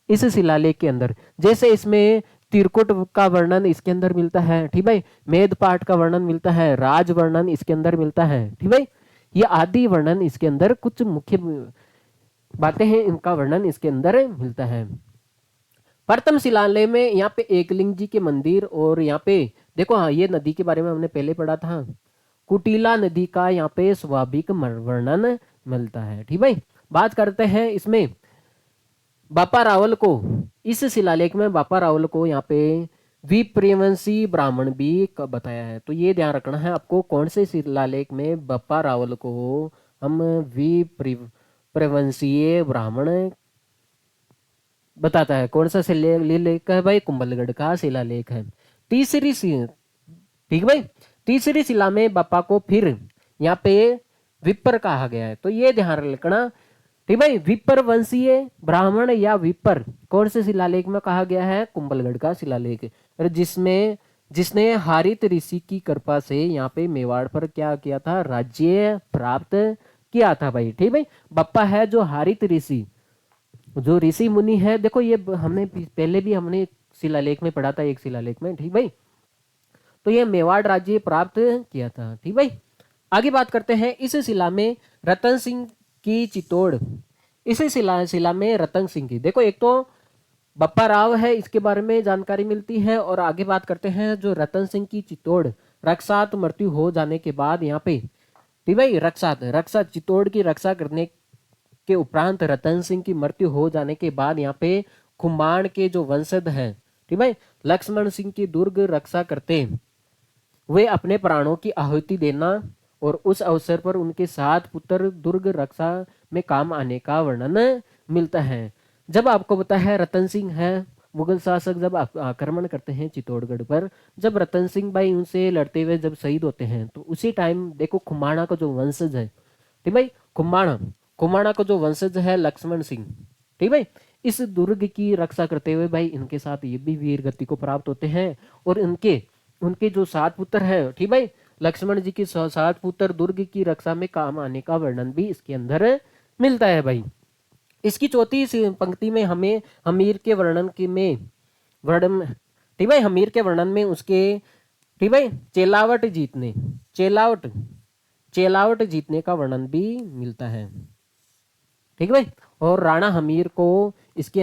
इस शिलालेख के अंदर, जैसे इसमें तिरकुट का वर्णन इसके अंदर मिलता है, ठीक भाई। मेद पाठ का वर्णन मिलता है, राज वर्णन इसके अंदर मिलता है, ठीक भाई। ये आदि वर्णन इसके अंदर कुछ मुख्य बातें हैं, इनका वर्णन इसके अंदर मिलता है। प्रथम शिलालेख में यहाँ पे एकलिंग जी के मंदिर, और यहाँ पे देखो हाँ ये नदी के बारे में हमने पहले पढ़ा था, कुटिला नदी का यहाँ पे स्वाभाविक वर्णन मिलता है, ठीक भाई। बात करते हैं इसमें बापा रावल को, इस शिलालेख में बापा रावल को यहाँ पे विप्रवंशी ब्राह्मण भी बताया है। तो ये ध्यान रखना है आपको, कौन से शिलालेख में बापा रावल को हम विप्रवंशीय ब्राह्मण बताता है। कौन सा शिलालेख है भाई, कुंभलगढ़ का शिलालेख है। तीसरी ठीक भाई, तीसरी शिला में बापा को फिर यहाँ पे विपर कहा गया है, तो ये ध्यान रखना, ठीक भाई। विपर वंशीय ब्राह्मण या विपर कौन से शिलालेख में कहा गया है, कुंभलगढ़ का शिलालेख, जिसमें जिसने हारित ऋषि की कृपा से यहाँ पे मेवाड़ पर क्या किया था, राज्य प्राप्त किया था भाई, ठीक भाई। बप्पा है जो हारित ऋषि, जो ऋषि मुनि है, देखो ये हमने पहले भी हमने शिलालेख में पढ़ा था, एक शिलालेख में, ठीक भाई। तो ये मेवाड़ राज्य प्राप्त किया था, ठीक भाई। आगे बात करते हैं इस शिला में रतन सिंह की चित्तौड़, इस शिला में रतन सिंह की, देखो एक तो बप्पा राव है इसके बारे में जानकारी मिलती है, और आगे बात करते हैं जो रतन सिंह की चित्तौड़ रक्षात मृत्यु हो जाने के बाद यहाँ पे, ठीक भाई, रक्षा चित्तौड़ की रक्षा करने के उपरांत रतन सिंह की मृत्यु हो जाने के बाद यहाँ पे खुम्बाण के जो वंशज हैं, ठीक भाई, लक्ष्मण सिंह की दुर्ग रक्षा करते वे अपने प्राणों की आहुति देना, और उस अवसर पर उनके 7 पुत्र दुर्ग रक्षा में काम आने का वर्णन मिलता है। जब आपको पता है रतन सिंह है मुगल शासक, जब आक्रमण करते हैं चित्तौड़गढ़ पर, जब रतन सिंह भाई उनसे लड़ते हुए जब शहीद होते हैं, तो उसी टाइम देखो खुमाणा का जो वंशज है, ठीक भाई, खुमाणा का जो वंशज है लक्ष्मण सिंह, ठीक भाई, इस दुर्ग की रक्षा करते हुए भाई इनके साथ ये भी वीर गति को प्राप्त होते हैं, और उनके उनके जो 7 पुत्र है, ठीक भाई, लक्ष्मण जी के 7 पुत्र दुर्ग की रक्षा में काम आने का वर्णन भी इसके अंदर मिलता है भाई। इसकी चौथी पंक्ति में हमें हमीर के वर्णन के में वर्णन, ठीक भाई, हमीर के वर्णन में उसके, ठीक भाई, चेलावट जीतने का वर्णन भी मिलता है, ठीक भाई। और राणा हमीर को इसके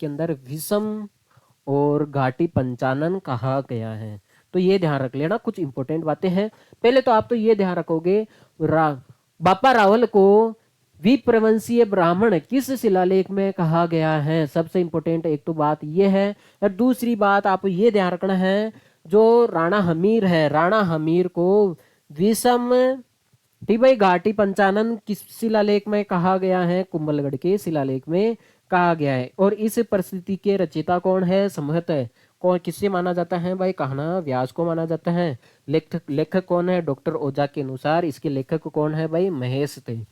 अंदर विषम और घाटी पंचानन कहा गया है। तो ये ध्यान रख लेना, कुछ इंपॉर्टेंट बातें हैं। पहले तो आप तो ये ध्यान रखोगे बापा रावल को विप्रवंशीय ब्राह्मण किस शिलालेख में कहा गया है, सबसे इंपॉर्टेंट एक तो बात ये है। और दूसरी बात आप ये ध्यान रखना है, जो राणा हमीर है, राणा हमीर को विषम, ठीक भाई, घाटी पंचानन किस शिलालेख में कहा गया है, कुंभलगढ़ के शिलालेख में कहा गया है। और इस परिस्थिति के रचयिता कौन है, संभवतः कौन किससे माना जाता है भाई, कहना व्यास को माना जाता है। लेखक कौन है, डॉक्टर ओझा के अनुसार इसके लेखक कौन है भाई, महेश थे,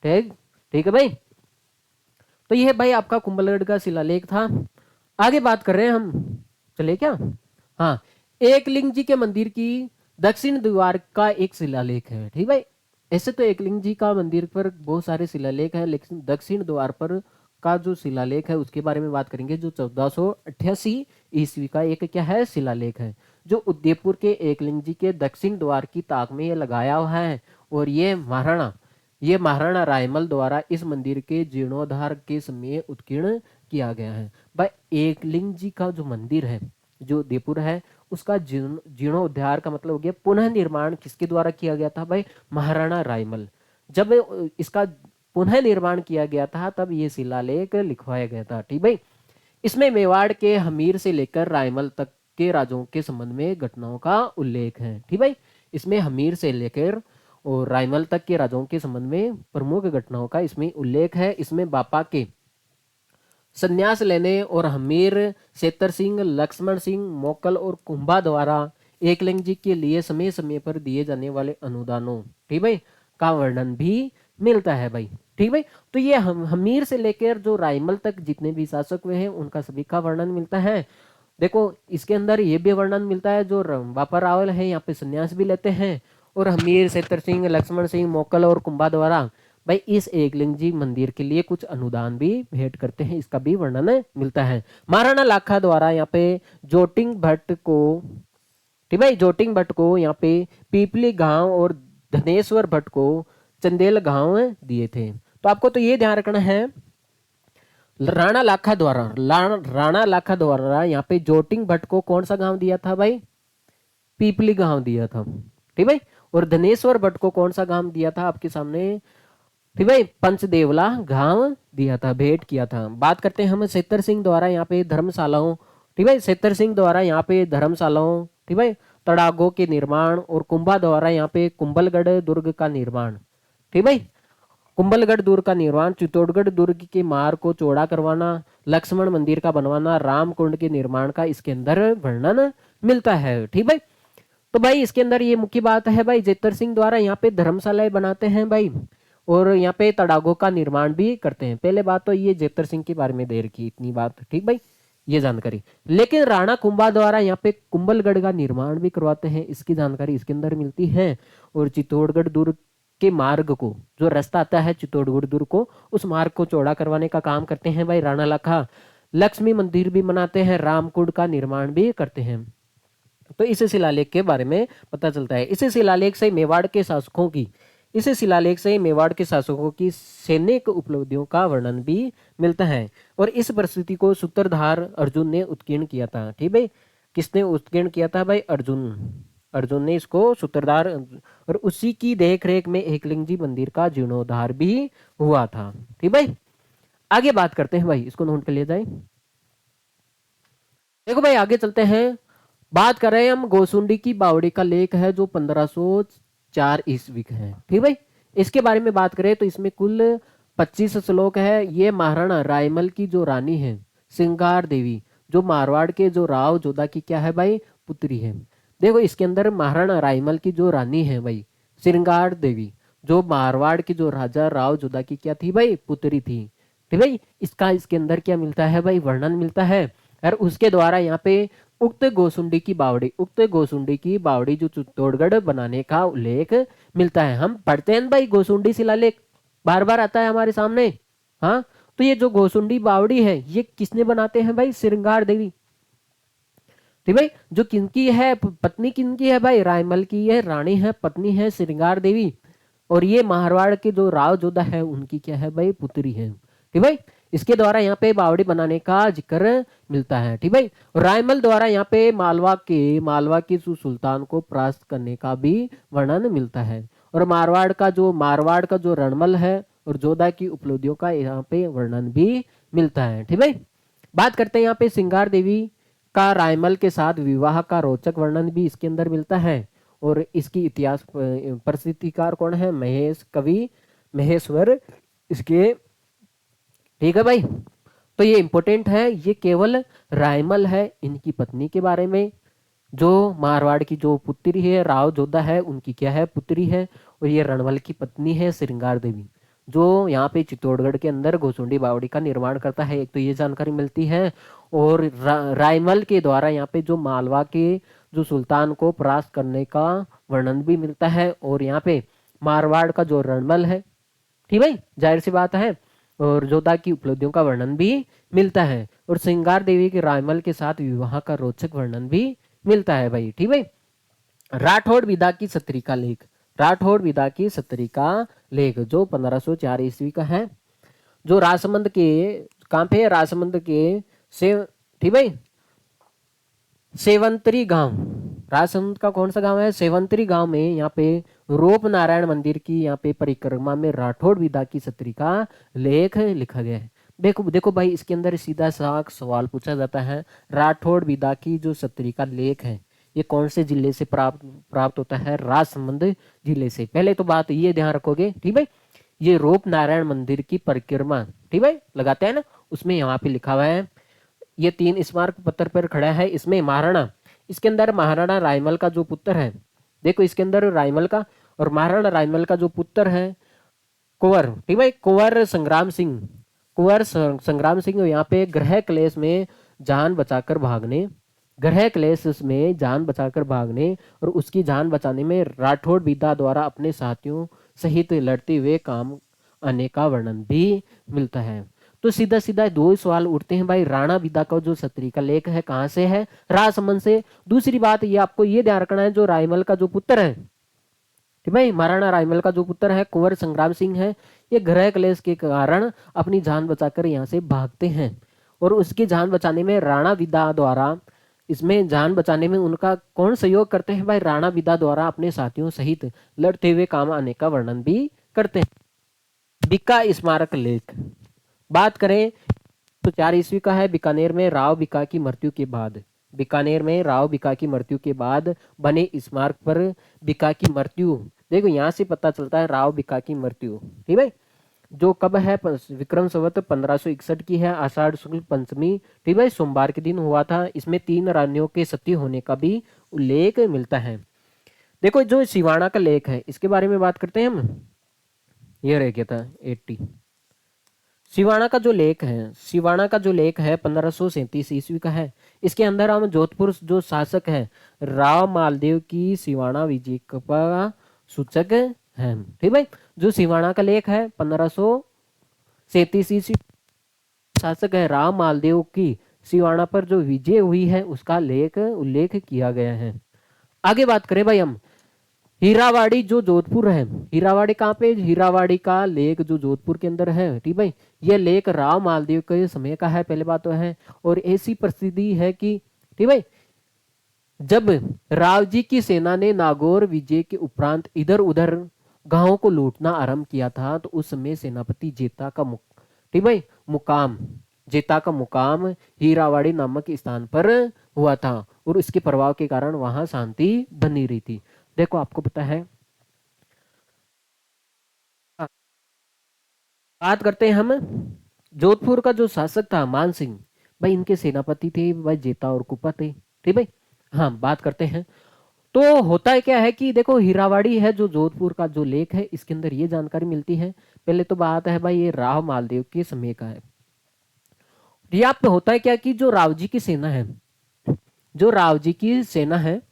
ठीक ठीक है भाई। तो यह भाई आपका कुंभलगढ़ का शिलालेख था। आगे बात कर रहे हैं हम, चले क्या, हाँ, एकलिंग जी के मंदिर की दक्षिण द्वार का एक शिलालेख है, ठीक भाई। ऐसे तो एकलिंग जी का मंदिर पर बहुत सारे शिलालेख हैं, लेकिन दक्षिण द्वार पर का जो शिलालेख है उसके बारे में बात करेंगे, जो 1488 ईस्वी का एक क्या है, शिलालेख है, जो उदयपुर के एकलिंग जी के दक्षिण द्वार की ताक में ये लगाया हुआ है। और ये महाराणा रायमल द्वारा इस मंदिर के जीर्णोद्धार के समय उत्कीर्ण किया गया है। भाई एकलिंग जी का जो मंदिर है जो उदयपुर है, उसका जीर्णोद्धार का मतलब हो गया पुनः निर्माण किसके द्वारा किया गया था भाई, महाराणा रायमल। जब इसका पुनः निर्माण किया गया था तब ये शिलालेख लिखवाया गया था। ठीक भाई, इसमें मेवाड़ के हमीर से लेकर रायमल तक के राजाओं के संबंध में घटनाओं का उल्लेख है। ठीक भाई, इसमें हमीर से लेकर और रायमल तक के राजाओं के संबंध में प्रमुख घटनाओं का इसमें उल्लेख है। इसमें बापा के संन्यास लेने और हमीर सेतर सिंह, लक्ष्मण सिंह, मोकल और कुंभा द्वारा एकलिंग जी के लिए समय समय पर दिए जाने वाले अनुदानों, ठीक भाई, का वर्णन भी मिलता है भाई। ठीक भाई, तो ये हमीर से लेकर जो रायमल तक जितने भी शासक हुए हैं उनका सभी का वर्णन मिलता है। देखो इसके अंदर ये भी वर्णन मिलता है जो बापा रावल है यहाँ पे संन्यास भी लेते हैं और हमीर सेतर सिंह, लक्ष्मण सिंह, मोकल और कुंभा द्वारा भाई इस एकलिंग जी मंदिर के लिए कुछ अनुदान भी भेंट करते हैं, इसका भी वर्णन मिलता है। महाराणा लाखा द्वारा यहाँ पे जोटिंग भट्ट को, ठीक भाई, जोटिंग भट्ट को यहाँ पे पीपली गांव और धनेश्वर भट्ट को चंदेल गांव दिए थे। तो आपको तो ये ध्यान रखना है राणा लाखा द्वारा यहाँ पे जोटिंग भट्ट को कौन सा गांव दिया था भाई? पीपली गांव दिया था। ठीक भाई, और धनेश्वर भट्ट को कौन सा गांव दिया था आपके सामने? ठीक भाई, पंचदेवला गांव दिया था, भेंट किया था। बात करते हैं हम सेतर सिंह द्वारा यहाँ पे धर्मशालाओं, ठीक भाई, सेतर सिंह द्वारा यहाँ पे धर्मशालाओं, ठीक भाई, तड़ागों के निर्माण और कुंभा द्वारा यहाँ पे कुंभलगढ़ दुर्ग का निर्माण। ठीक भाई, कुंभलगढ़ दुर्ग का निर्माण, चित्तौड़गढ़ दुर्ग के मार्ग को चौड़ा करवाना, लक्ष्मण मंदिर का बनवाना, राम कुंड के निर्माण का इसके अंदर वर्णन मिलता है। ठीक भाई, तो भाई इसके अंदर ये मुख्य बात है भाई जेतर सिंह द्वारा यहाँ पे धर्मशालाएं बनाते हैं भाई और यहाँ पे तड़ागों का निर्माण भी करते हैं। पहले बात तो ये जेतर सिंह के बारे में दे रखी इतनी बात, ठीक भाई, ये जानकारी। लेकिन राणा कुंभा द्वारा यहाँ पे कुंभलगढ़ का निर्माण भी करवाते हैं, इसकी जानकारी इसके अंदर मिलती है। और चित्तौड़गढ़ दुर्ग के मार्ग को, जो रास्ता आता है चित्तौड़गढ़ दुर्ग को, उस मार्ग को चौड़ा करवाने का काम करते हैं भाई राणा लाखा। लक्ष्मी मंदिर भी बनाते हैं, रामकुंड का निर्माण भी करते हैं। तो इस शिलालेख के बारे में पता चलता है। इस शिलालेख से मेवाड़ के शासकों की, इस शिलालेख से मेवाड़ के शासकों की सैनिक उपलब्धियों का वर्णन भी मिलता है। और इस परिस्थिति को सूत्रधार अर्जुन ने उत्कीर्ण किया था। ठीक है, किसने उत्कीर्ण किया था भाई? अर्जुन ने इसको सूत्रधार, और उसी की देख रेख में एकलिंग जी मंदिर का जीर्णोद्धार भी हुआ था। ठीक भाई, आगे बात करते हैं भाई, इसको नोट कर लिया जाए। देखो भाई आगे चलते हैं, बात कर रहे हैं हम गोसुंडी की बावड़ी का लेख है जो 1504 ईस्वी का है। ठीक भाई, इसके बारे में बात करें तो इसमें कुल 25 श्लोक है। ये महाराणा रायमल की जो रानी है सिंगार देवी, जो मारवाड़ के जो राव जोधा की क्या है भाई? पुत्री है। देखो इसके अंदर महाराणा रायमल की जो रानी है भाई श्रृंगार देवी, जो मारवाड़ की जो राजा राव जोधा की क्या थी भाई? पुत्री थी। ठीक भाई, इसका इसके अंदर क्या मिलता है भाई? वर्णन मिलता है। और उसके द्वारा यहाँ पे उक्त गोसुंडी की बावड़ी जो चित्तौड़गढ़ बनाने का उल्लेख मिलता है। हम पढ़ते हैं भाई गोसुंडी शिलालेख, बार बार आता है हमारे सामने। हाँ, तो ये जो गोसुंडी बावड़ी है ये किसने बनाते हैं भाई? श्रृंगार देवी। ठीक भाई, जो किनकी है पत्नी, किनकी है भाई? रायमल की है रानी है, पत्नी है श्रृंगार देवी। और ये मारवाड़ के जो राव जोधा है उनकी क्या है भाई? पुत्री है। ठीक भाई, इसके द्वारा यहाँ पे बावड़ी बनाने का जिक्र मिलता है। ठीक भाई, रायमल द्वारा यहाँ पे मालवा के सुल्तान को परास्त करने का भी वर्णन मिलता है। और मारवाड़ का जो रणमल है और जोधा की उपलब्धियों का यहाँ पे वर्णन भी मिलता है। ठीक भाई, बात करते हैं यहाँ पे सिंगार देवी का रायमल के साथ विवाह का रोचक वर्णन भी इसके अंदर मिलता है। और इसकी इतिहास प्रसिद्धिकार कौन है? कवि महेश्वर इसके। ठीक है भाई, तो ये इंपॉर्टेंट है, ये केवल रायमल है इनकी पत्नी के बारे में, जो मारवाड़ की जो पुत्री है राव जोधा है उनकी क्या है? पुत्री है। और ये रणवल की पत्नी है श्रृंगार देवी, जो यहाँ पे चित्तौड़गढ़ के अंदर गोसुंडी बावड़ी का निर्माण करता है। एक तो ये जानकारी मिलती है। और रायमल के द्वारा यहाँ पे जो मालवा के जो सुल्तान को परास्त करने का वर्णन भी मिलता है। और यहाँ पे मारवाड़ का जो रणमल है, ठीक भाई, जाहिर सी बात है, और जोधा की उपलब्धियों का वर्णन भी मिलता है। और श्रृंगार देवी के रायमल के साथ विवाह का रोचक वर्णन भी मिलता है भाई। ठीक भाई, राठौड़ विदा की सत्री का लेख, राठौड़ विदा की सत्री का लेख जो 1504 ईस्वी का है, जो राजसमंद के कहां पे? राजसमंद के से, ठीक भाई, सेवंतरी गांव, राजसमंद का कौन सा गांव है? सेवंतरी गांव में यहाँ पे रूप नारायण मंदिर की यहाँ पे परिक्रमा में राठौड़ विदा की सत्री का लेख लिखा गया है। देखो देखो भाई, इसके अंदर सीधा सा सवाल पूछा जाता है, राठौड़ विदा की जो सत्री का लेख है ये कौन से जिले से प्राप्त प्राप्त होता है? राजसमंद जिले से। पहले तो बात ये ध्यान रखोगे, ठीक भाई, ये रूप नारायण मंदिर की परिक्रमा, ठीक भाई, लगाते हैं ना, उसमें यहाँ पे लिखा हुआ है, ये 3 स्मारक पत्थर पर खड़ा है। इसमें महाराणा, इसके अंदर महाराणा रायमल का जो पुत्र है, देखो इसके अंदर रायमल का और महाराणा रायमल का जो पुत्र है कुंवर, ठीक भाई, कुंवर संग्राम सिंह, कुंवर संग्राम सिंह यहाँ पे ग्रह क्लेश में जान बचाकर भागने, ग्रह क्लेश में जान बचाकर भागने और उसकी जान बचाने में राठौड़ विदा द्वारा अपने साथियों सहित लड़ते हुए काम आने का वर्णन भी मिलता है। तो सीधा सीधा 2 सवाल उठते हैं भाई, राणा विदा का जो सत्री का लेख है कहाँ से है? राजसमंद से। दूसरी बात ये आपको ये ध्यान रखना है, जो रायमल का जो पुत्र है, ठीक भाई, महाराणा रायमल का जो पुत्र है कुंवर संग्राम सिंह है, ये ग्रह क्लेश के कारण अपनी जान बचाकर यहाँ से भागते हैं और उसकी जान बचाने में राणा विदा द्वारा, इसमें जान बचाने में उनका कौन सहयोग करते हैं भाई? राणा विदा द्वारा अपने साथियों सहित लड़ते हुए काम आने का वर्णन भी करते हैं। बीका स्मारक लेख बात करें तो 4 ईस्वी का है। बीकानेर में राव बीका की मृत्यु के बाद, बीकानेर में राव बीका की मृत्यु के बाद बने स्मारक पर बीका की मृत्यु, देखो यहाँ से पता चलता है राव बीका की मृत्यु, ठीक भाई, जो कब है? विक्रम संवत 1561 की है, आषाढ़ शुक्ल पंचमी, ठीक भाई, सोमवार के दिन हुआ था। इसमें 3 रानियों के सती होने का भी उल्लेख मिलता है। देखो जो सिवाना का लेख है इसके बारे में बात करते हैं हम, ये रह गया था 80। सिवाना का जो लेख है, सिवाना का जो लेख है 1537 ईस्वी का है। इसके अंदर हम जोधपुर जो शासक है राव मालदेव की सिवाना विजय का सूचक है, ठीक भाई। जो सिवाना का लेख है 1537 ईस्वी, शासक है राव मालदेव की सिवाना पर जो विजय हुई है उसका लेख उल्लेख किया गया है। आगे बात करें भाई हम, हीरावाड़ी जो जोधपुर है, हीरावाड़ी कहाँ पे? हीरावाड़ी का लेख जो जोधपुर के अंदर है, ठीक भाई, ये लेख राव मालदेव के समय का है, पहले बात तो है। और ऐसी परिस्थिति है कि, ठीक भाई, जब राव जी की सेना ने नागौर विजय के उपरांत इधर उधर गांवों को लूटना आरंभ किया था तो उस समय सेनापति जेता का ठीक भाई मुकाम, जेता का मुकाम हीरावाड़ी नामक स्थान पर हुआ था और इसके प्रभाव के कारण वहां शांति बनी रही थी। देखो आपको पता है, बात करते हैं हम जोधपुर का जो शासक था मान सिंह, भाई इनके सेनापति थे भाई जेता और कुपा थे, ठीक भाई। हाँ, बात करते हैं तो होता है क्या है कि देखो हीरावाड़ी है जो जोधपुर का जो लेख है इसके अंदर ये जानकारी मिलती है। पहले तो बात है भाई ये राव मालदेव के समय का है। यहाँ पे होता है क्या कि जो राव जी की सेना है, जो राव जी की सेना है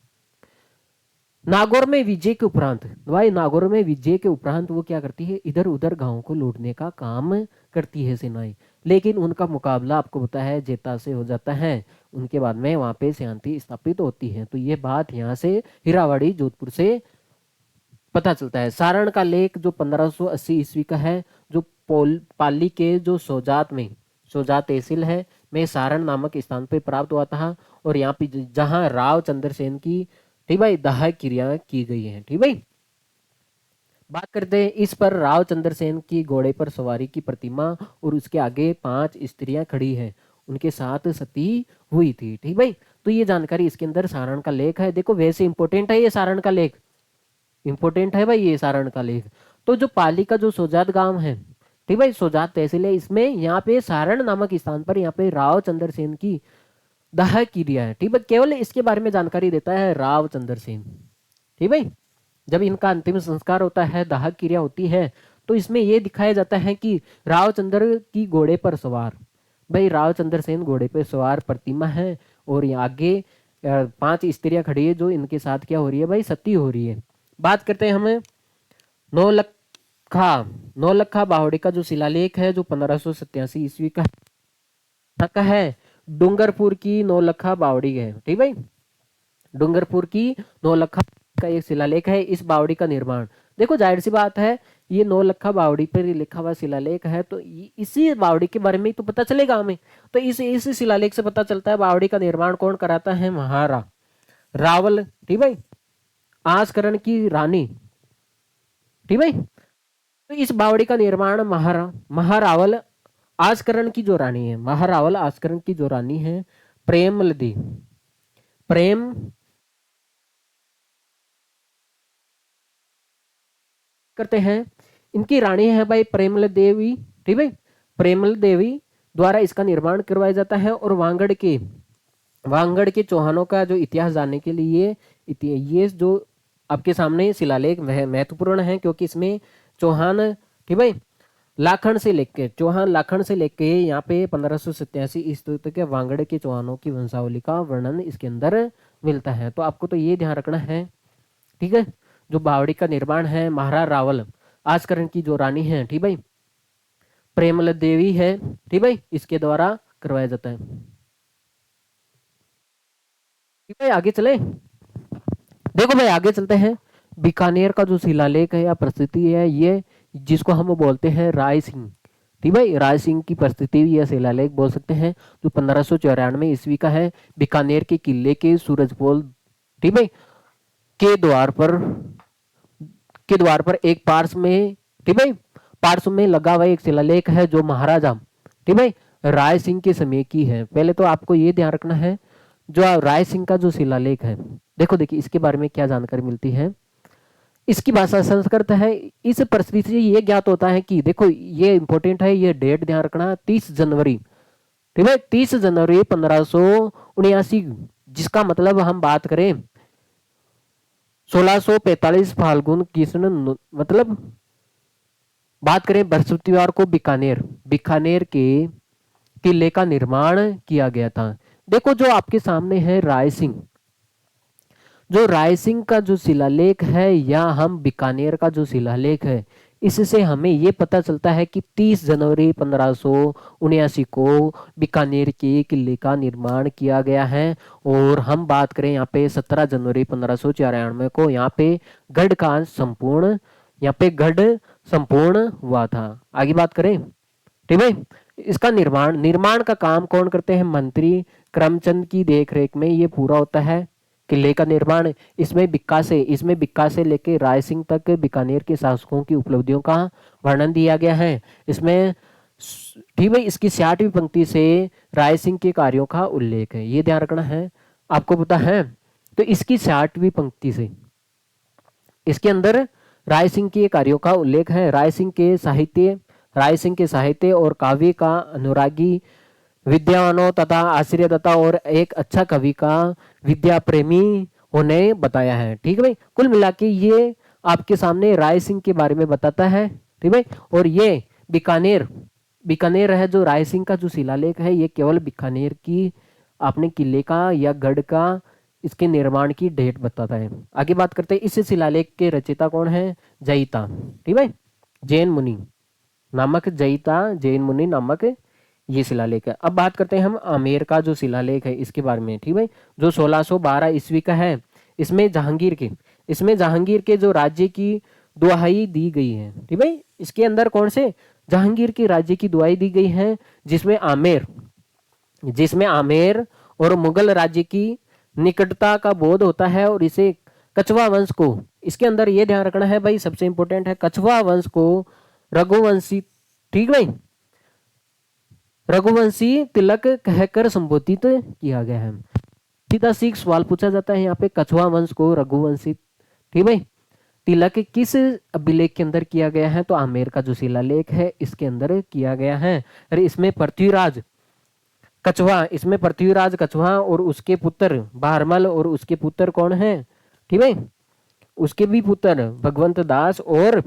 नागौर में विजय के उपरांत, भाई नागौर में विजय के उपरांत वो क्या करती है, इधर उधर गांवों को लूटने का काम करती है सेनाएं। लेकिन उनका मुकाबला आपको पता है जेता से हो जाता है, उनके बाद में वहां पे शांति स्थापित होती है। तो ये बात यहाँ से हीरावाड़ी जोधपुर से पता चलता है। सारण का लेख जो 1580 ईस्वी का है, जो पाली के जो सोजात में, सोजात तहसील है में सारण नामक स्थान पे प्राप्त हुआ था और यहाँ पे जहाँ राव चंद्रसेन की, ठीक भाई, दाह क्रिया की गई है, ठीक भाई। बात करते हैं इस पर राव चंद्रसेन की घोड़े पर सवारी की प्रतिमा और उसके आगे 5 स्त्रियां खड़ी है, उनके साथ सती हुई थी, ठीक भाई। तो ये जानकारी इसके अंदर सारण का लेख है। देखो वैसे इंपॉर्टेंट है ये सारण का लेख, इंपॉर्टेंट है भाई ये सारण का लेख। तो जो पाली का जो सोजात गांव है, ठीक भाई, सोजात तहसील है, इसमें यहाँ पे सारण नामक स्थान पर यहाँ पे राव चंद्रसेन की दाह क्रिया है, ठीक है। केवल इसके बारे में जानकारी देता है राव चंद्रसेन, ठीक भाई। जब इनका अंतिम संस्कार होता है, दाह क्रिया होती है, तो इसमें यह दिखाया जाता है कि रावचंद्र की घोड़े पर सवार, भाई राव चंद्रसेन घोड़े पर सवार प्रतिमा है और ये आगे 5 स्त्रियां खड़ी है जो इनके साथ क्या हो रही है भाई, सती हो रही है। बात करते हैं हमें नौलखा बावड़ी का जो शिलालेख है जो 1587 ईस्वी का है। डूंगरपुर की नौलखा बावड़ी है, ठीक भाई, डूंगरपुर की नौलखा का एक शिलालेख है। इस बावड़ी का निर्माण, देखो जाहिर सी बात है ये नौलखा बावड़ी पर लिखा हुआ शिलालेख है तो इसी बावड़ी के बारे में तो पता चलेगा हमें। तो इस शिलालेख से पता चलता है बावड़ी का निर्माण कौन कराता है, रावल, ठीक भाई, आस्करण की रानी, ठीक भाई। तो इस बावड़ी का निर्माण महारावल आस्करण की जो रानी है, महारावल आस्करण की जो रानी है, प्रेमलदी, प्रेम करते हैं। इनकी रानी है भाई प्रेमल देवी, ठीक है, प्रेमल देवी द्वारा इसका निर्माण करवाया जाता है। और वांगड़ के चौहानों का जो इतिहास जानने के लिए ये जो आपके सामने शिलालेख महत्वपूर्ण है, क्योंकि इसमें चौहान, ठीक है, चौहान लाखन से लेके यहाँ पे 1587 ईस्वी तक के वांगड़ के चौहानों की वंशावली का वर्णन इसके अंदर मिलता है। तो आपको तो ये ध्यान रखना है, ठीक है। जो बावड़ी का निर्माण है महाराज रावल आस्करण की जो रानी है, ठीक भाई, प्रेमल देवी है, ठीक भाई, इसके द्वारा करवाया जाता है। ठीक है, आगे चले। देखो भाई आगे चलते हैं। बीकानेर का जो शिलालेख है या प्रस्तुति है, ये जिसको हम बोलते हैं राय सिंह, ठीक भाई, राय सिंह की प्रस्तुति या शिलालेख बोल सकते हैं, जो 1594 ईस्वी का है। बीकानेर के किले के सूरजपोल, ठीक भाई, के द्वार पर एक पार्श्व में, ठीक भाई, पार्श्व में लगा हुआ एक शिलालेख है जो महाराजा, ठीक भाई, राय सिंह के समय की है। पहले तो आपको ये ध्यान रखना है, जो राय सिंह का जो शिलालेख है, देखिए इसके बारे में क्या जानकारी मिलती है। इसकी भाषा संस्कृत है। इस परिस्थिति से ये ज्ञात होता है कि देखो ये इंपॉर्टेंट है, ये डेट ध्यान रखना, 30 जनवरी, ठीक है, 30 जनवरी 1579, जिसका मतलब हम बात करें 1645 फाल्गुन कृष्ण, मतलब बात करें बृहस्पतिवार को बीकानेर के किले का निर्माण किया गया था। देखो जो आपके सामने है राय सिंह, जो राय सिंह का जो शिलालेख है या हम बीकानेर का जो शिलालेख है, इससे हमें ये पता चलता है कि 30 जनवरी 1579 को बीकानेर के किले का निर्माण किया गया है। और हम बात करें यहाँ पे 17 जनवरी 1594 को यहाँ पे गढ़ संपूर्ण हुआ था। आगे बात करें, ठीक है। इसका निर्माण का काम कौन करते हैं? मंत्री करमचंद की देखरेख में ये पूरा होता है किले का निर्माण। इसमें बिक्का से लेके राय सिंह तक बीकानेर के शासकों की उपलब्धियों का वर्णन दिया गया है। इसमें ठीक है, इसकी 60वीं पंक्ति से राय सिंह के कार्यों का उल्लेख है, ये ध्यान रखना है, आपको पता है। तो इसकी 60वीं पंक्ति से इसके अंदर राय सिंह के कार्यों का उल्लेख है। राय सिंह के साहित्य और काव्य का अनुरागी, विद्वानों तथा आश्चर्यदाता और एक अच्छा कवि का विद्या प्रेमी होने बताया है। ठीक है भाई, कुल मिला के ये आपके सामने राय सिंह के बारे में बताता है। ठीक है, और ये बीकानेर है जो राय सिंह का जो शिलालेख है, ये केवल बीकानेर की अपने किले का या गढ़ का इसके निर्माण की डेट बताता है। आगे बात करते हैं, इस शिलालेख के रचयिता कौन है? जयिता, ठीक है, जैन मुनि नामक ये शिलालेख है। अब बात करते हैं हम आमेर का जो शिलालेख है इसके बारे में, ठीक है, जो 1612 ईस्वी का है। इसमें जहांगीर के जो राज्य की दुहाई दी गई है। ठीक है, इसके अंदर कौन से जहांगीर के राज्य की दुहाई दी गई है, जिसमें आमेर और मुगल राज्य की निकटता का बोध होता है। और इसे कछवा वंश को, इसके अंदर ये ध्यान रखना है भाई, सबसे इंपॉर्टेंट है, कछवा वंश को रघुवंशी, ठीक है, रघुवंशी तिलक कहकर संबोधित किया गया है। सीधा सीख सवाल पूछा जाता है यहाँ पे, कछवा वंश को रघुवंशी, ठीक है, तिलक किस अभिलेख के अंदर किया गया है? तो आमेर का जो शिलालेख है इसके अंदर किया गया है। अरे इसमें पृथ्वीराज कछवा और उसके पुत्र बारमल और उसके पुत्र कौन है? ठीक है, उसके भी पुत्र भगवंत दास और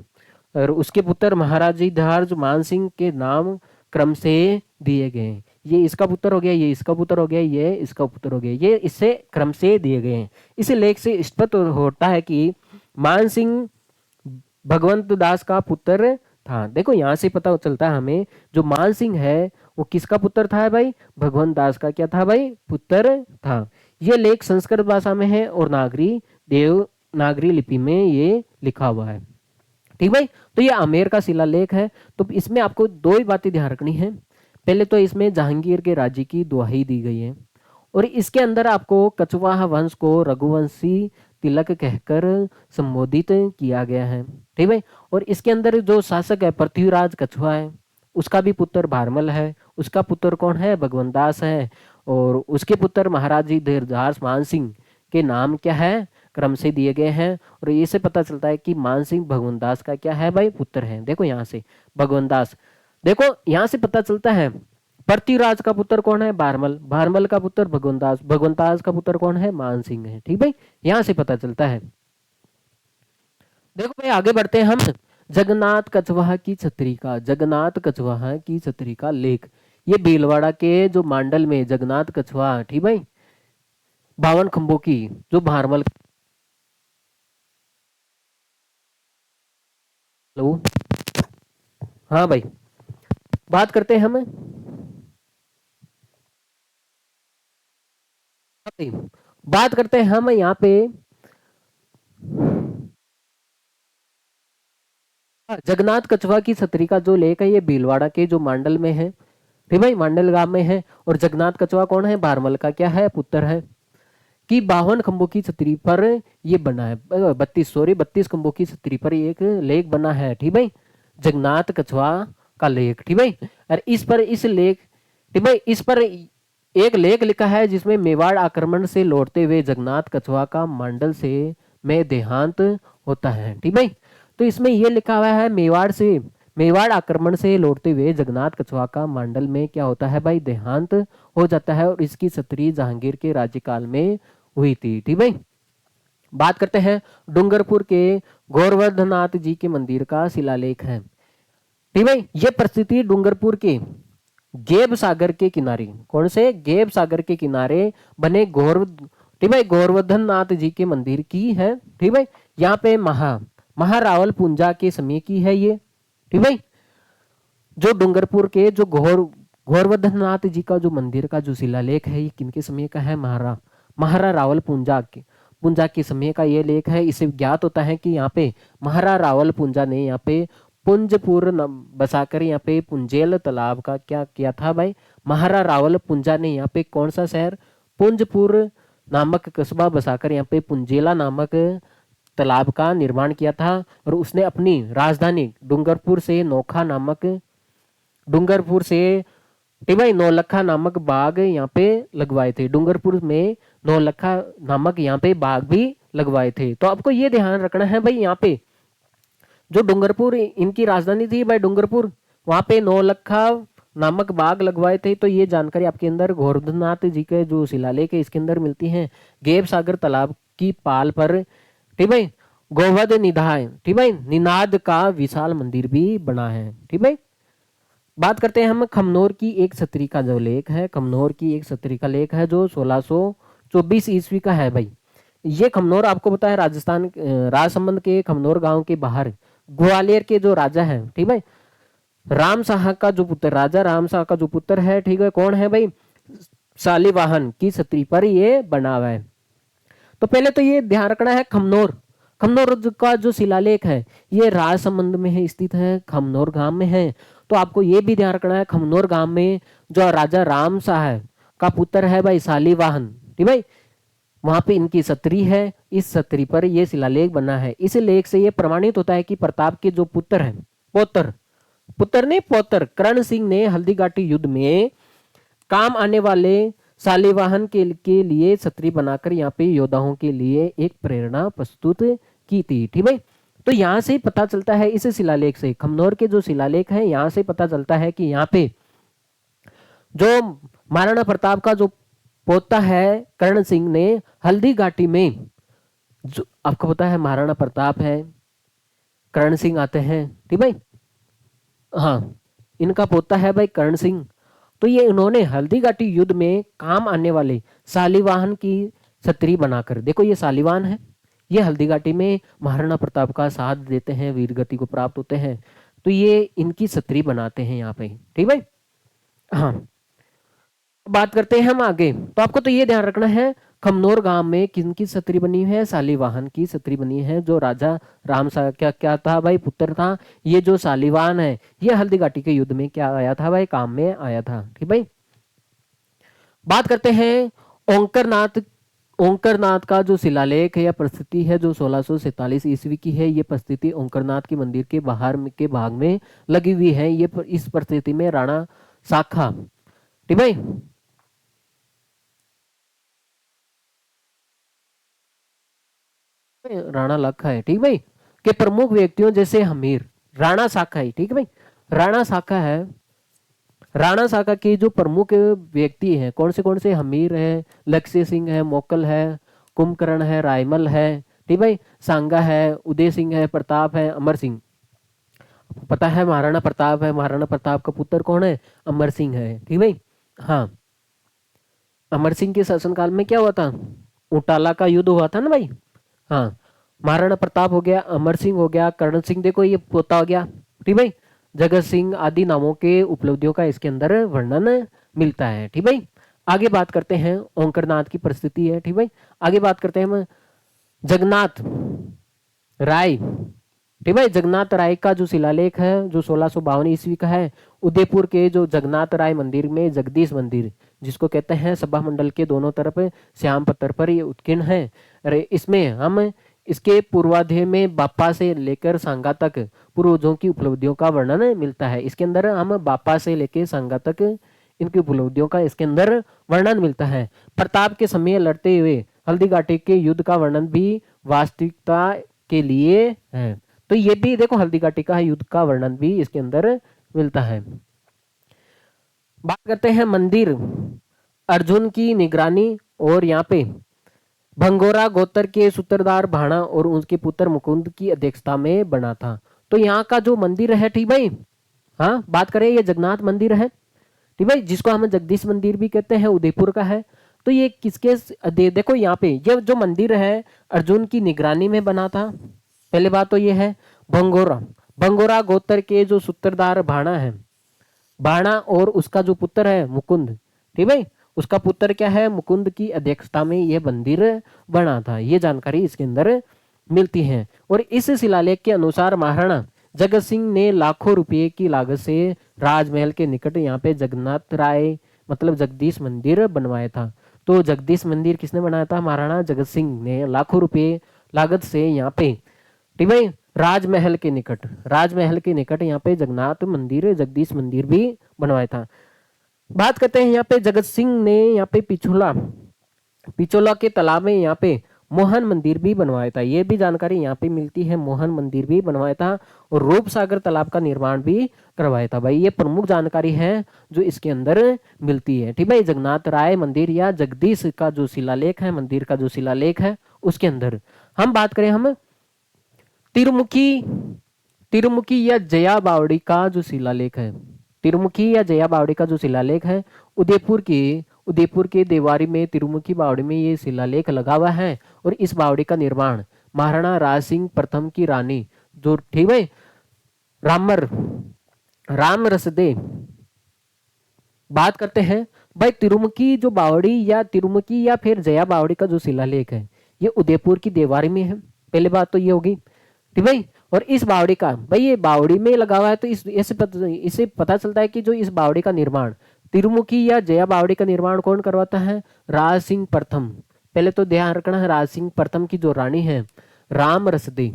उसके पुत्र महाराजी धार्ज मान सिंह के नाम क्रम से दिए गए हैं। ये इसका पुत्र हो गया, ये इसका पुत्र हो गया, ये इसका पुत्र हो गया, ये इससे क्रम से दिए गए हैं। इस लेख से स्पष्ट होता है कि मान सिंह भगवंत दास का पुत्र था। देखो यहाँ से पता चलता है हमें, जो मान सिंह है वो किसका पुत्र था भाई? भगवंत दास का क्या था भाई? पुत्र था। ये लेख संस्कृत भाषा में है और देवनागरी लिपि में ये लिखा हुआ है। ठीक भाई, तो ये आमेर का शिलालेख है। तो इसमें आपको दो ही बातें ध्यान रखनी है। पहले तो इसमें जहांगीर के राज्य की दुहाई दी गई है, और इसके अंदर आपको कछवाहा वंश को रघुवंशी तिलक कहकर संबोधित किया गया है। ठीक भाई। और इसके अंदर जो शासक है पृथ्वीराज कछवा है, उसका भी पुत्र भारमल है, उसका पुत्र कौन है भगवंतास है, और उसके पुत्र महाराजी धीरदास मान सिंह के नाम क्या है क्रम से दिए गए हैं। और ये से पता चलता है कि मान सिंह भगवंतास का क्या है भाई पुत्र है। देखो यहाँ से भगवंतास, देखो यहाँ से पता चलता है पृथ्वीराज का पुत्र कौन है भारमल, भारमल का पुत्र भगवंतास, भगवंतास का पुत्र कौन है मान सिंह है। ठीक भाई, यहाँ से पता चलता है। देखो भाई आगे बढ़ते हैं हम। जगन्नाथ कछवाहा की छतरी का, जगन्नाथ कछवाहा की छतरी का लेख, ये भीलवाड़ा के जो मांडल में जगन्नाथ कछवाहा, ठीक भाई, 52 खंभों की जो भारमल। हेलो, हाँ भाई, बात करते हैं हम। बात करते हैं हम यहाँ पे जगन्नाथ कछवा की छतरी का जो लेख है, ये भीलवाड़ा के जो मांडल में है। ठीक भाई, मांडल गांव में है। और जगन्नाथ कछवा कौन है भारमल का क्या है पुत्र है। कि 52 खंभों की छतरी पर ये बना है, 32 खंभों की छतरी पर एक लेख बना है। ठीक भाई, जगन्नाथ कछवा का लेख। ठीक भाई, और इस पर इस लेख, ठीक भाई, इस पर एक लेख लिखा है जिसमें मेवाड़ आक्रमण से लौटते हुए जगन्नाथ कछवा का मांडल से में देहांत होता है। ठीक भाई, तो इसमें यह लिखा हुआ है मेवाड़ आक्रमण से लौटते हुए जगन्नाथ कछवा का मांडल में क्या होता है भाई देहांत हो जाता है, और इसकी छतरी जहांगीर के राज्यकाल में हुई थी। ठीक भाई, बात करते हैं डूंगरपुर के गौरवर्धनाथ जी के मंदिर का शिलालेख है। ठीक भाई, ये परिस्थिति डूंगरपुर के गेब सागर के किनारे, कौन से गेब सागर के किनारे बने ठीक भाई गौरवर्धन नाथ जी के मंदिर की है। ठीक भाई, यहाँ पे महारावल पुंजा के समय की है ये। ठीक भाई, जो डूंगरपुर के जो गौरवर्धन नाथ जी का जो मंदिर का जो शिलालेख है, ये किनके समय का है महारा रावल पुंजा के समय का ये लेख है। इसे ज्ञात होता है कि यहाँ पे महारा रावल पुंजा ने यहाँ पे पुंजपुर बसाकर यहाँ पे पुंजेल तालाब का क्या किया था भाई। महारा रावल पुंजा ने यहाँ पे कौन सा शहर पुंजपुर नामक कस्बा बसाकर यहाँ पे पुंजेला नामक तालाब का निर्माण किया था। और उसने अपनी राजधानी डूंगरपुर से ठीक भाई नौलखा नामक बाग यहाँ पे लगवाए थे। डूंगरपुर में नौलखा नामक यहाँ पे बाग भी लगवाए थे। तो आपको ये ध्यान रखना है भाई, यहाँ पे जो डूंगरपुर इनकी राजधानी थी भाई डूंगरपुर, वहां पे नौलखा नामक बाग लगवाए थे। तो ये जानकारी आपके अंदर गोवर्धननाथ जी के जो शिलालेख है इसके अंदर मिलती है। गेब सागर तालाब की पाल पर ठीक भाई गोवध निधाय ठीक भाई निनाद का विशाल मंदिर भी बना है। ठीक भाई, बात करते हैं हम खमनोर की एक छतरी का जो लेख है, खमनोर की एक छतरी का लेख है जो 1624 ईस्वी का है भाई। ये खमनोर आपको पता है राजस्थान राजसमंद के खमनोर गांव के बाहर ग्वालियर के जो राजा हैं, ठीक भाई राम शाह का जो पुत्र, राजा राम शाह का जो पुत्र है, ठीक है, कौन है भाई शालिवाहन की छतरी पर ये बना हुआ है। तो पहले तो ये ध्यान रखना है खमनोर का जो शिलालेख है ये राजसमंद में है, स्थित है, खमनोर गांव में है। तो आपको ये भी ध्यान रखना है खमनोर गांव में जो राजा राम शाह का पुत्र है भाई शालिवाहन, ठीक भाई, वहां पे इनकी छतरी है, इस छतरी पर यह शिलालेख बना है। इस लेख से यह प्रमाणित होता है कि प्रताप के जो पुत्र हैं पौत्र करण सिंह ने हल्दीघाटी युद्ध में काम आने वाले शालिवाहन के लिए छतरी बनाकर यहाँ पे योद्धाओं के लिए एक प्रेरणा प्रस्तुत की थी। ठीक है, तो यहाँ से पता चलता है इस शिलालेख से, खमनोर के जो शिलालेख है यहाँ से पता चलता है कि यहाँ पे जो महाराणा प्रताप का जो पोता है करण सिंह ने हल्दी घाटी में, जो आपको पता है महाराणा प्रताप है, करण सिंह आते हैं, ठीक भाई, हाँ, इनका पोता है भाई करण सिंह। तो ये इन्होंने हल्दी घाटी युद्ध में काम आने वाले शालिवाहन की छतरी बनाकर, देखो ये शालिवाहन है, ये हल्दी घाटी में महाराणा प्रताप का साथ देते हैं, वीर गति को प्राप्त होते हैं, तो ये इनकी छतरी बनाते हैं यहाँ पे। ठीक भाई, हाँ, बात करते हैं हम आगे। तो आपको तो ये ध्यान रखना है खमनोर गांव में किनकी छतरी बनी है, शालिवाहन की छतरी बनी है, जो राजा राम सा क्या था भाई पुत्र था। ये जो शालिवाहन है ये हल्दी घाटी के युद्ध में क्या आया था भाई, काम में आया था। ठीक भाई, बात करते हैं ओंकारनाथ ओंकारनाथ का जो शिलालेख है या प्रस्तुति है जो 1647 ईस्वी की है, ये प्रस्तुति ओंकारनाथ के मंदिर के बाहर के भाग में लगी हुई है। ये इस प्रस्तुति में राणा शाखा, ठीक भाई, राणा लखा है, ठीक भाई, के प्रमुख व्यक्तियों जैसे हमीर, राणा शाखा है, ठीक है भाई, राणा शाखा है। राणा शाखा के जो प्रमुख व्यक्ति हैं कौन से हमीर है, लक्ष्य सिंह है, मोकल है, कुंभकर्ण है, रायमल है, ठीक भाई, सांगा है, उदय सिंह है, प्रताप है, अमर सिंह। पता है महाराणा प्रताप है, महाराणा प्रताप का पुत्र कौन है, अमर सिंह है, ठीक भाई। हाँ, अमर सिंह के शासनकाल में क्या हुआ था, उटाला का युद्ध हुआ था ना भाई। हाँ, महाराणा प्रताप हो गया, अमर सिंह हो गया, करण सिंह देखो ये पोता हो गया, ठीक भाई, जगत सिंह आदि नामों के उपलब्धियों का इसके अंदर वर्णन मिलता है, ठीक भाई। आगे बात करते हैं, ओंकारनाथ की परिस्थिति है, ठीक भाई। आगे बात करते हैं हम जगन्नाथ राय, ठीक भाई, जगन्नाथ राय का जो शिलालेख है जो 1652 ईस्वी का है, उदयपुर के जो जगन्नाथ राय मंदिर में जगदीश मंदिर जिसको कहते हैं सभा मंडल के दोनों तरफ श्याम पत्थर पर ये उत्कीर्ण है। अरे इसमें हम इसके पूर्वाध्याय में बापा से लेकर सांगा तक पूर्वजों की उपलब्धियों का वर्णन मिलता है। इसके अंदर हम बापा से लेकर सांगा तक इनकी उपलब्धियों का इसके अंदर वर्णन मिलता है। प्रताप के समय लड़ते हुए हल्दी घाटी के युद्ध का वर्णन भी वास्तविकता के लिए है। तो ये भी देखो हल्दी घाटी का युद्ध का वर्णन भी इसके अंदर मिलता है। बात करते हैं मंदिर अर्जुन की निगरानी, और यहाँ पे भंगोरा गोत्र के सूत्रधार भाणा और उनके पुत्र मुकुंद की अध्यक्षता में बना था। तो यहाँ का जो मंदिर है, ठीक भाई, हाँ बात करें ये जगन्नाथ मंदिर है, ठीक भाई, जिसको हम जगदीश मंदिर भी कहते हैं, उदयपुर का है। तो ये किसके देखो यहाँ पे ये जो मंदिर है अर्जुन की निगरानी में बना था। पहले बात तो ये है भंगोरा, भंगोरा गोत्र के जो सूत्रधार भाणा है, भाणा और उसका जो पुत्र है मुकुंद, ठीक भाई, उसका पुत्र क्या है मुकुंद की अध्यक्षता में यह मंदिर बना था। ये जानकारी इसके अंदर मिलती है। और इस शिलालेख के अनुसार महाराणा जगत सिंह ने लाखों रुपए की लागत से राजमहल के निकट यहाँ पे जगन्नाथ राय मतलब जगदीश मंदिर बनवाया था। तो जगदीश मंदिर किसने बनाया था, महाराणा जगत सिंह ने लाखों रुपए लागत से यहाँ पे, ठीक भाई, राजमहल के निकट यहाँ पे जगन्नाथ मंदिर जगदीश मंदिर भी बनवाया था। बात करते हैं यहाँ पे जगत सिंह ने यहाँ पे पिछोला के तालाब में यहाँ पे मोहन मंदिर भी बनवाया था। ये भी जानकारी यहाँ पे मिलती है, मोहन मंदिर भी बनवाया था और रूप सागर तालाब का निर्माण भी करवाया था। भाई ये प्रमुख जानकारी है जो इसके अंदर मिलती है, ठीक भाई। जगन्नाथ राय मंदिर या जगदीश का जो शिलालेख है, मंदिर का जो शिलालेख है उसके अंदर हम बात करें, हम तिरुमुखी या जया बावड़ी का जो शिलालेख है, तिरुमुखी या जया बावड़ी का जो शिलालेख है उदयपुर के देवारी में तिरुमुखी बावड़ी में ये शिलालेख लगा हुआ है। और इस बावड़ी का निर्माण महाराणा राज सिंह प्रथम की रानी जो, ठीक है, राम रसदे। बात करते हैं भाई तिरुमुखी जो बावड़ी या तिरुमुखी या फिर जया बावड़ी का जो शिलालेख है ये उदयपुर की देवारी में है। पहले बात तो ये होगी, ठीक भाई। और इस बावड़ी का भाई ये बावड़ी में लगा हुआ है तो इससे पता चलता है कि जो इस बावड़ी का निर्माण तिरुमुखी या जया बावड़ी का निर्माण कौन करवाता है, राज सिंह प्रथम। पहले तो ध्यान रखना है राज सिंह प्रथम की जो रानी है राम रसदी,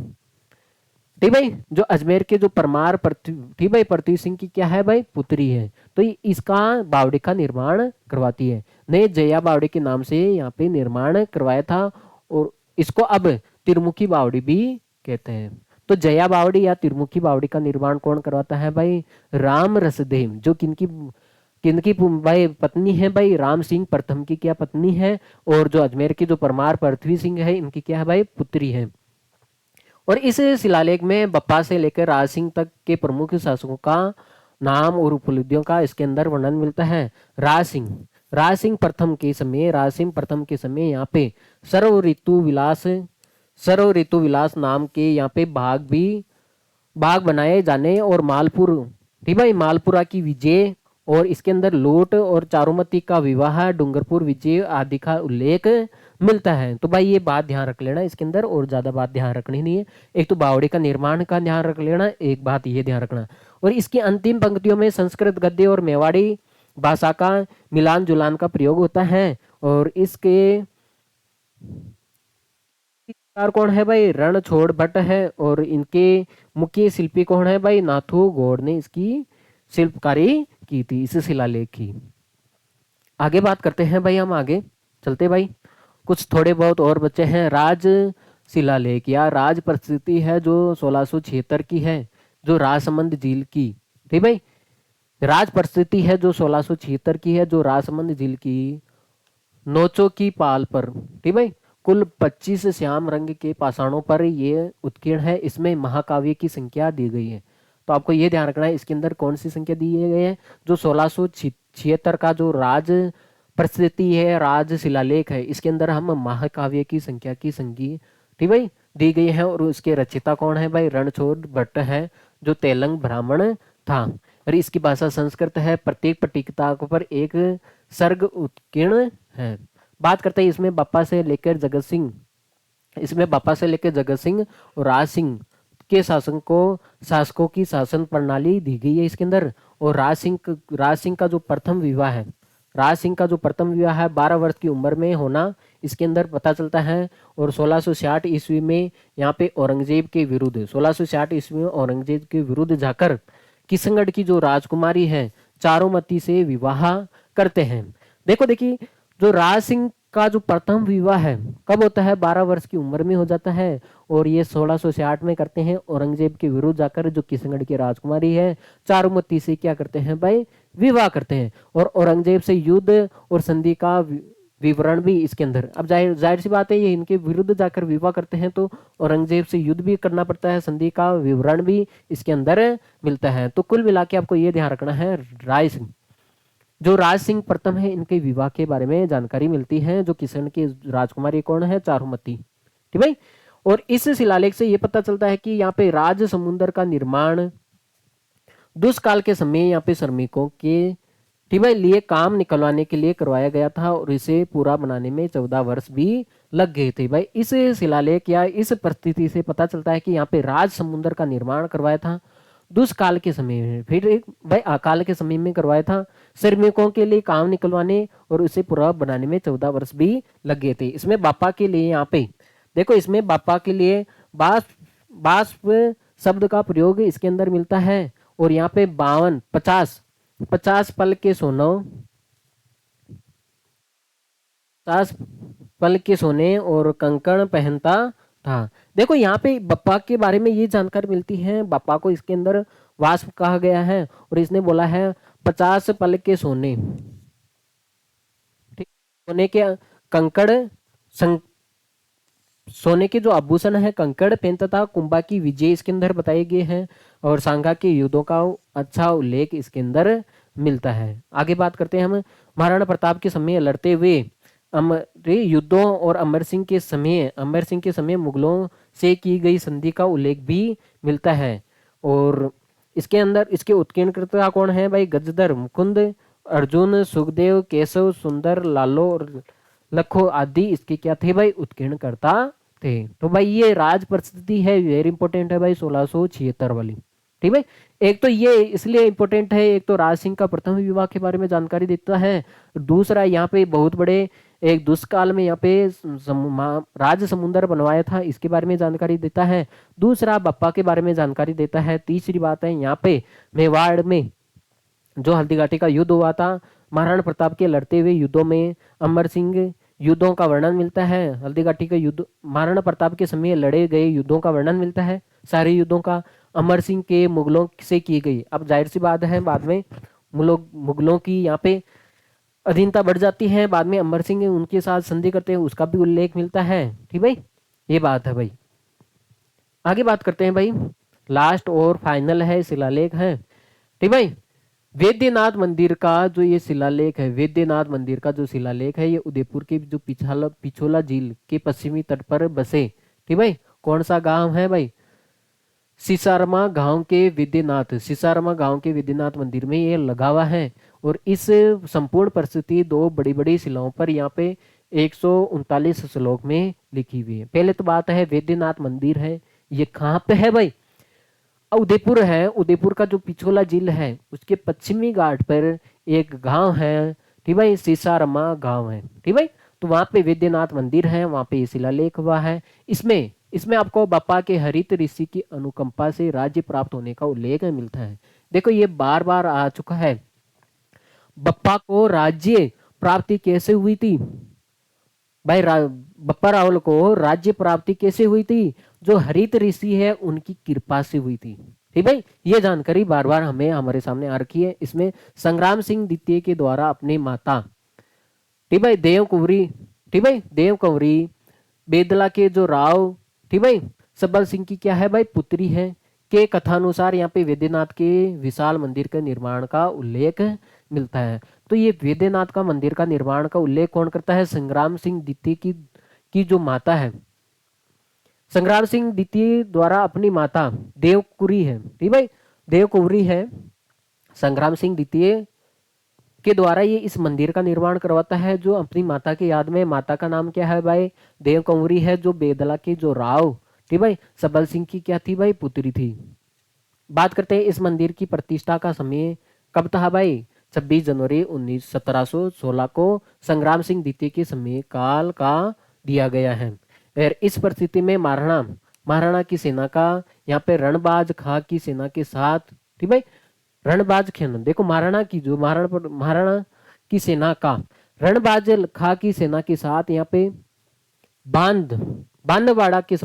ठीक भाई, जो अजमेर के जो परमार ठीक भाई पृथ्वी सिंह की क्या है भाई पुत्री है। तो इसका बावड़ी का निर्माण करवाती है, ने जया बावड़ी के नाम से यहाँ पे निर्माण करवाया था और इसको अब तिरुमुखी बावड़ी भी कहते हैं। तो जया बावड़ी या तिरुमुखी बावड़ी का निर्माण कौन करवाता है भाई, राम रसदेव, जो किनकी किनकी भाई पत्नी है भाई, राम सिंह प्रथम की क्या पत्नी है, और जो अजमेर की जो परमार पृथ्वी सिंह है इनकी क्या है भाई पुत्री है। और इस शिलालेख में बप्पा से लेकर राज सिंह तक के प्रमुख शासकों का नाम और उपलब्धियों का इसके अंदर वर्णन मिलता है। राज सिंह प्रथम के समय यहाँ पे सर्व ऋतु विलास नाम के यहाँ पे बाग बनाए जाने और मालपुर, ठीक भाई, मालपुरा की विजय और इसके अंदर लोट और चारुमती का विवाह, डूंगरपुर विजय आदि का उल्लेख मिलता है। तो भाई ये बात ध्यान रख लेना इसके अंदर, और ज्यादा बात ध्यान रखनी नहीं है। एक तो बावड़ी का निर्माण का ध्यान रख लेना, एक बात ये ध्यान रखना। और इसकी अंतिम पंक्तियों में संस्कृत गद्य और मेवाड़ी भाषा का मिलान जुलान का प्रयोग होता है। और इसके चित्रकार कौन है भाई, रणछोड़ भट्ट है। और इनके मुख्य शिल्पी कौन है भाई, नाथू गौड़ ने इसकी शिल्पकारी की थी इस शिलालेख की। आगे बात करते हैं भाई, हम आगे चलते भाई। कुछ थोड़े बहुत और बच्चे हैं। राज शिलालेख या राज प्रस्तुति है जो 1676 की है, जो राजसमंद झील की। ठीक भाई, राज प्रस्तुति है जो 1676 की है, जो राजसमंद झील की नोचों की पाल पर। ठीक भाई, कुल 25 श्याम रंग के पाषाणों पर ये उत्कीर्ण है। इसमें महाकाव्य की संख्या दी गई है। तो आपको ये ध्यान रखना है इसके अंदर कौन सी संख्या दी गई है। जो 1676 का जो राज प्रस्तुति है, राज शिलालेख है, इसके अंदर हम महाकाव्य की संख्या की संज्ञा, ठीक भाई, दी गई है। और उसके रचयिता कौन है भाई, रणछोड़ भट्ट है, जो तेलंग ब्राह्मण था। और इसकी भाषा संस्कृत है। प्रत्येक पट्टिका पर एक सर्ग उत्कीर्ण है। बात करते हैं इसमें बापा से लेकर जगत सिंह, इसमें बापा से लेकर जगत सिंह और राज सिंह के शासकों की शासन प्रणाली दी गई है इसके अंदर। और राज सिंह का जो प्रथम विवाह है, राज सिंह का जो प्रथम विवाह है 12 वर्ष की उम्र में होना इसके अंदर पता चलता है। और 1660 ईस्वी में यहाँ पे औरंगजेब के विरुद्ध, 1660 ईस्वी में औरंगजेब के विरुद्ध जाकर किशनगढ़ की जो राजकुमारी है चारुमती से विवाह करते हैं। देखिए जो राज सिंह का जो प्रथम विवाह है कब होता है, 12 वर्ष की उम्र में हो जाता है। और ये 1660 में करते हैं। औरंगजेब के विरुद्ध जाकर जो किशनगढ़ की राजकुमारी है चारुमती से क्या करते हैं भाई, विवाह करते हैं। और औरंगजेब से युद्ध और संधि का विवरण भी इसके अंदर। अब जाहिर सी बात है ये इनके विरुद्ध जाकर विवाह करते हैं तो औरंगजेब से युद्ध भी करना पड़ता है, संधि का विवरण भी इसके अंदर मिलता है। तो कुल मिला के आपको ये ध्यान रखना है, राय सिंह जो राज सिंह प्रथम है इनके विवाह के बारे में जानकारी मिलती है। जो किशनगढ़ की राजकुमारी कौन है, चारुमती। ठीक भाई, और इस शिलालेख से ये पता चलता है कि यहाँ पे राज समुद्र का निर्माण दुष्काल के समय यहाँ पे श्रमिकों के, ठीक भाई, लिए काम निकलवाने के लिए करवाया गया था। और इसे पूरा बनाने में 14 वर्ष भी लग गए थे भाई। इस शिलालेख या इस परिस्थिति से पता चलता है कि यहाँ पे राज समुद्र का निर्माण करवाया था दुष्काल के समय में, फिर एक भाई अकाल के समय में करवाया था, श्रमिकों के लिए काम निकलवाने और उसे पूरा बनाने में 14 वर्ष भी लग गए थे। इसमें बापा के लिए यहाँ पे देखो, इसमें बापा के लिए बाष्प शब्द का प्रयोग इसके अंदर मिलता है। और यहाँ पे 50 पल के सोनो, 50 पल के सोने और कंकण पहनता था। देखो यहाँ पे बप्पा के बारे में ये जानकारी मिलती है। बप्पा को इसके अंदर वाष्प कहा गया है और इसने बोला है 50 पल के सोने, ठीक, सोने के कंकड़ सोने के जो आभूषण है कंकड़ पहनता था। कुंभा की विजय इसके अंदर बताए गए हैं और सांगा के युद्धों का अच्छा उल्लेख इसके अंदर मिलता है। आगे बात करते हैं हम महाराणा प्रताप के समय लड़ते हुए युद्धों और अमर सिंह के समय मुगलों से की गई संधि का उल्लेख भी मिलता है। और इसके अंदर इसके उत्कीर्णकर्ता कौन है भाई, गजधर, मुकुंद, अर्जुन, सुखदेव, केशव, सुंदर, लालो और लखो आदि इसके क्या थे भाई, उत्कीर्णकर्ता थे। तो भाई ये राज परिस्थिति है, वेरी इंपॉर्टेंट है भाई 1676 वाली। ठीक भाई, एक तो ये इसलिए इंपॉर्टेंट है, एक तो राज सिंह का प्रथम विवाह के बारे में जानकारी देता है। दूसरा यहाँ पे बहुत बड़े एक दुष्काल में यहाँ पे राज समुद्र बनवाया था इसके बारे में जानकारी देता है। दूसरा बप्पा के बारे में जानकारी देता है। तीसरी बात है यहाँ पे मेवाड़ में जो हल्दीघाटी का युद्ध हुआ था, महाराणा प्रताप के लड़ते हुए युद्धों में अमर सिंह युद्धों का वर्णन मिलता है। हल्दीघाटी का युद्ध महाराणा प्रताप के समय लड़े गए युद्धों का वर्णन मिलता है, सारे युद्धों का। अमर सिंह के मुगलों से की गई, अब जाहिर सी बात है बाद में मुगलों की यहाँ पे अधीनता बढ़ जाती है, बाद में अमर सिंह उनके साथ संधि करते हैं, उसका भी उल्लेख मिलता है। ठीक भाई, ये बात है भाई। आगे बात करते हैं भाई, लास्ट और फाइनल है शिलालेख है। ठीक भाई, वैद्यनाथ मंदिर का जो ये शिलालेख है, वैद्यनाथ मंदिर का जो शिलालेख है, ये उदयपुर के जो पिछोला झील के पश्चिमी तट पर बसे। ठीक भाई, कौन सा गांव है भाई, सिसारमा गांव के विद्यनाथ मंदिर में ये लगा हुआ है। और इस संपूर्ण परिस्थिति 2 बड़ी बड़ी शिलाओं पर यहाँ पे 139 श्लोक में लिखी हुई है। पहले तो बात है वैद्यनाथ मंदिर है, ये कहाँ पे है भाई, उदयपुर है। उदयपुर का जो पिछोला झील है उसके पश्चिमी घाट पर एक गांव है ठीक भाई, सीसारमा गांव है। ठीक भाई, तो वहां पे वैद्यनाथ मंदिर है, वहां पे ये शिलालेख हुआ है। इसमें इसमें आपको बप्पा के हरित ऋषि की अनुकंपा से राज्य प्राप्त होने का उल्लेख मिलता है। देखो ये बार बार आ चुका है। बप्पा को राज्य प्राप्ति कैसे हुई थी भाई? बप्पा राहुल को राज्य प्राप्ति कैसे हुई थी? जो हरित ऋषि है उनकी कृपा से हुई थी। ठीक भाई, ये जानकारी बार बार हमें हमारे सामने आ रखी है। इसमें संग्राम सिंह द्वितीय के द्वारा अपनी माता, ठीक भाई, देव कुंवरी, ठीक भाई, देव कुंवरी बेदला के जो राव, ठीक भाई, सबल सिंह की क्या है भाई, पुत्री है, के कथानुसार यहाँ पे वैद्यनाथ के विशाल मंदिर के निर्माण का उल्लेख मिलता है। तो ये वैद्यनाथ का मंदिर का निर्माण का उल्लेख कौन करता है? संग्राम सिंह द्वितीय की जो माता है, संग्राम सिंह द्वितीय द्वारा अपनी माता देवकुरी है, ठीक भाई, देवकुरी है, संग्राम सिंह द्वितीय के द्वारा ये इस मंदिर का निर्माण करवाता है, जो अपनी माता की याद में। माता का नाम क्या है भाई? देव कुंवरी है, जो बेदला की जो राव, ठीक भाई, सबल सिंह की क्या थी भाई? पुत्री थी। बात करते हैं इस मंदिर की प्रतिष्ठा का समय कब था भाई? 26 जनवरी 1716 को संग्राम सिंह द्वितीय के समय काल का दिया गया है। और इस परिस्थिति में महाराणा महाराणा की सेना का यहाँ पे रणबाज खां की सेना के साथ, ठीक भाई, रणबाज खेन, देखो महाराणा की जो महाराणा की सेना का रणबाज खां की सेना के साथ यहाँ पे बांदरवाड़ा के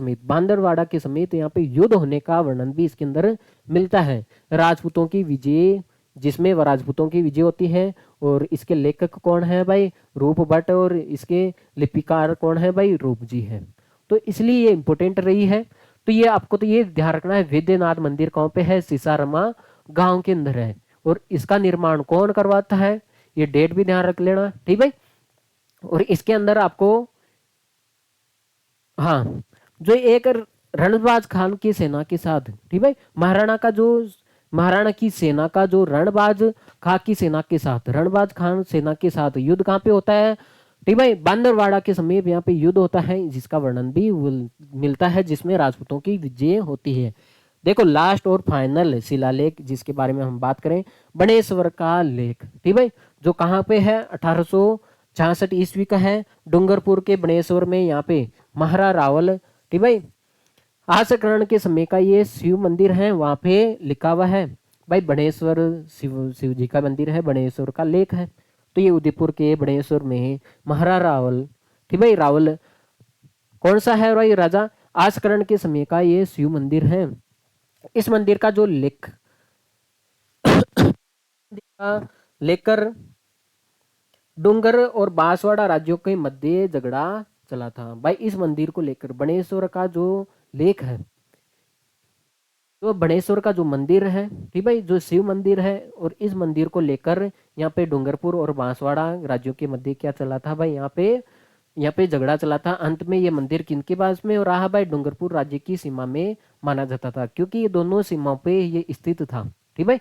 समेत यहाँ पे युद्ध होने का वर्णन भी इसके अंदर मिलता है। राजपूतों की विजय, जिसमें वह राजपूतों की विजय होती है। और इसके लेखक कौन है भाई? रूप भट्ट। और इसके लिपिकार कौन है भाई? रूप जी है। तो इसलिए ये इंपोर्टेंट रही है। तो ये आपको तो ये ध्यान रखना है, वैद्यनाथ मंदिर कहाँ पे है? सीसारमा गांव के अंदर है। और इसका निर्माण कौन करवाता है? ये डेट भी ध्यान रख लेना, ठीक भाई। और इसके अंदर आपको, हाँ, जो एक रणबाज खान की सेना के साथ, ठीक है, महाराणा की सेना का जो रणबाज खां की सेना के साथ, रणबाज खान सेना के साथ युद्ध कहाँ पे होता है? ठीक भाई, बांदरवाड़ा के समीप यहाँ पे युद्ध होता है, जिसका वर्णन भी मिलता है, जिसमें राजपूतों की विजय होती है। देखो लास्ट और फाइनल शिलालेख जिसके बारे में हम बात करें, बनेश्वर का लेख, ठीक भाई, जो कहाँ पे है? 1866 ईस्वी का है। डूंगरपुर के बनेश्वर में यहाँ पे महारा रावल, ठीक भाई, आसकरण के समय का ये शिव मंदिर है, वहां पे लिखा हुआ है भाई बनेश्वर शिव जी का मंदिर है, बनेश्वर का लेख है। तो ये उदयपुर के बनेश्वर में महारा रावल, ठीक भाई, रावल कौन सा है भाई? राजा आसकरण के समय का ये शिव मंदिर है। इस मंदिर का जो लेकर डूंगर और बांसवाड़ा राज्यों के मध्य झगड़ा चला था भाई। इस मंदिर को लेकर बनेश्वर का जो लेख है, तो बनेश्वर का जो मंदिर है, ठीक भाई, जो शिव मंदिर है, और इस मंदिर को लेकर यहाँ पे डूंगरपुर और बांसवाड़ा राज्यों के मध्य क्या चला था भाई? यहाँ पे झगड़ा चला था। अंत में ये मंदिर किनके पास में रहा भाई? डूंगरपुर राज्य की सीमा में माना जाता था, क्योंकि ये दोनों सीमाओं पे ये स्थित था, ठीक भाई।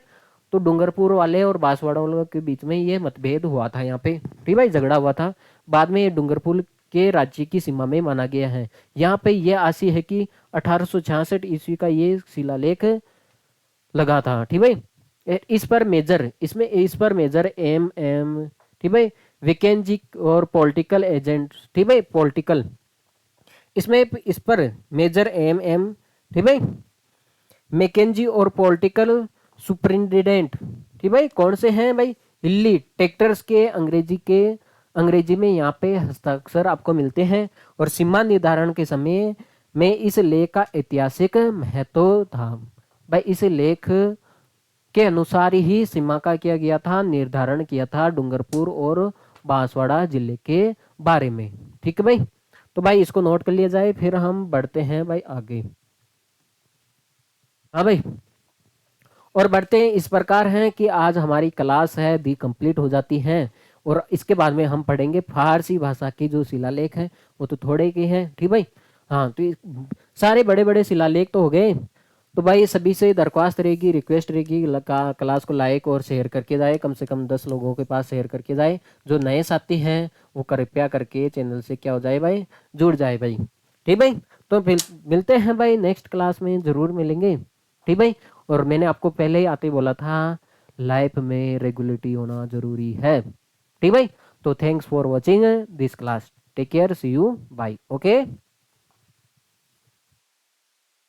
तो डूंगरपुर वाले और बांसवाड़ा वालों के बीच में ये मतभेद हुआ था यहाँ पे, ठीक भाई, झगड़ा हुआ था। बाद में ये डूंगरपुर के राज्य की सीमा में माना गया है। यहाँ पे ये आशी है कि 1866 ईस्वी का ये शिलालेख लगा था, ठीक भाई। इस पर मेजर एम ठीक भाई, विकेंजी और पॉलिटिकल एजेंट, ठीक भाई, पॉलिटिकल, इसमें इस पर मेजर एम, ठीक भाई, मैकेंजी और पॉलिटिकल सुपरिंटेंडेंट, ठीक भाई, कौन से हैं भाई? हिल्ली टेक्टर्स के अंग्रेजी में यहाँ पे हस्ताक्षर आपको मिलते हैं। और सीमा निर्धारण के समय में इस लेख का ऐतिहासिक महत्व था भाई। इस लेख के अनुसार ही सीमा का किया गया था, निर्धारण किया था डूंगरपुर और बांसवाड़ा जिले के बारे में, ठीक है भाई। तो भाई इसको नोट कर लिया जाए, फिर हम बढ़ते हैं भाई आगे। हाँ भाई, और बढ़ते हैं इस प्रकार हैं कि आज हमारी क्लास है दी कंप्लीट हो जाती है। और इसके बाद में हम पढ़ेंगे फारसी भाषा के जो शिलालेख हैं, वो तो थोड़े के हैं, ठीक भाई। हाँ, तो सारे बड़े बड़े शिलालेख तो हो गए। तो भाई सभी से दरख्वास्त रहेगी, रिक्वेस्ट रहेगी, क्लास को लाइक और शेयर करके जाए, कम से कम 10 लोगों के पास शेयर करके जाए। जो नए साथी हैं वो कृपया करके चैनल से क्या हो जाए भाई, जुड़ जाए भाई, ठीक भाई। तो फिर मिलते हैं भाई नेक्स्ट क्लास में, जरूर मिलेंगे, ठीक भाई। और मैंने आपको पहले ही आते बोला था, लाइफ में रेगुलरिटी होना जरूरी है। ठीक भाई। तो thanks for watching this class, take care, see you, bye, okay.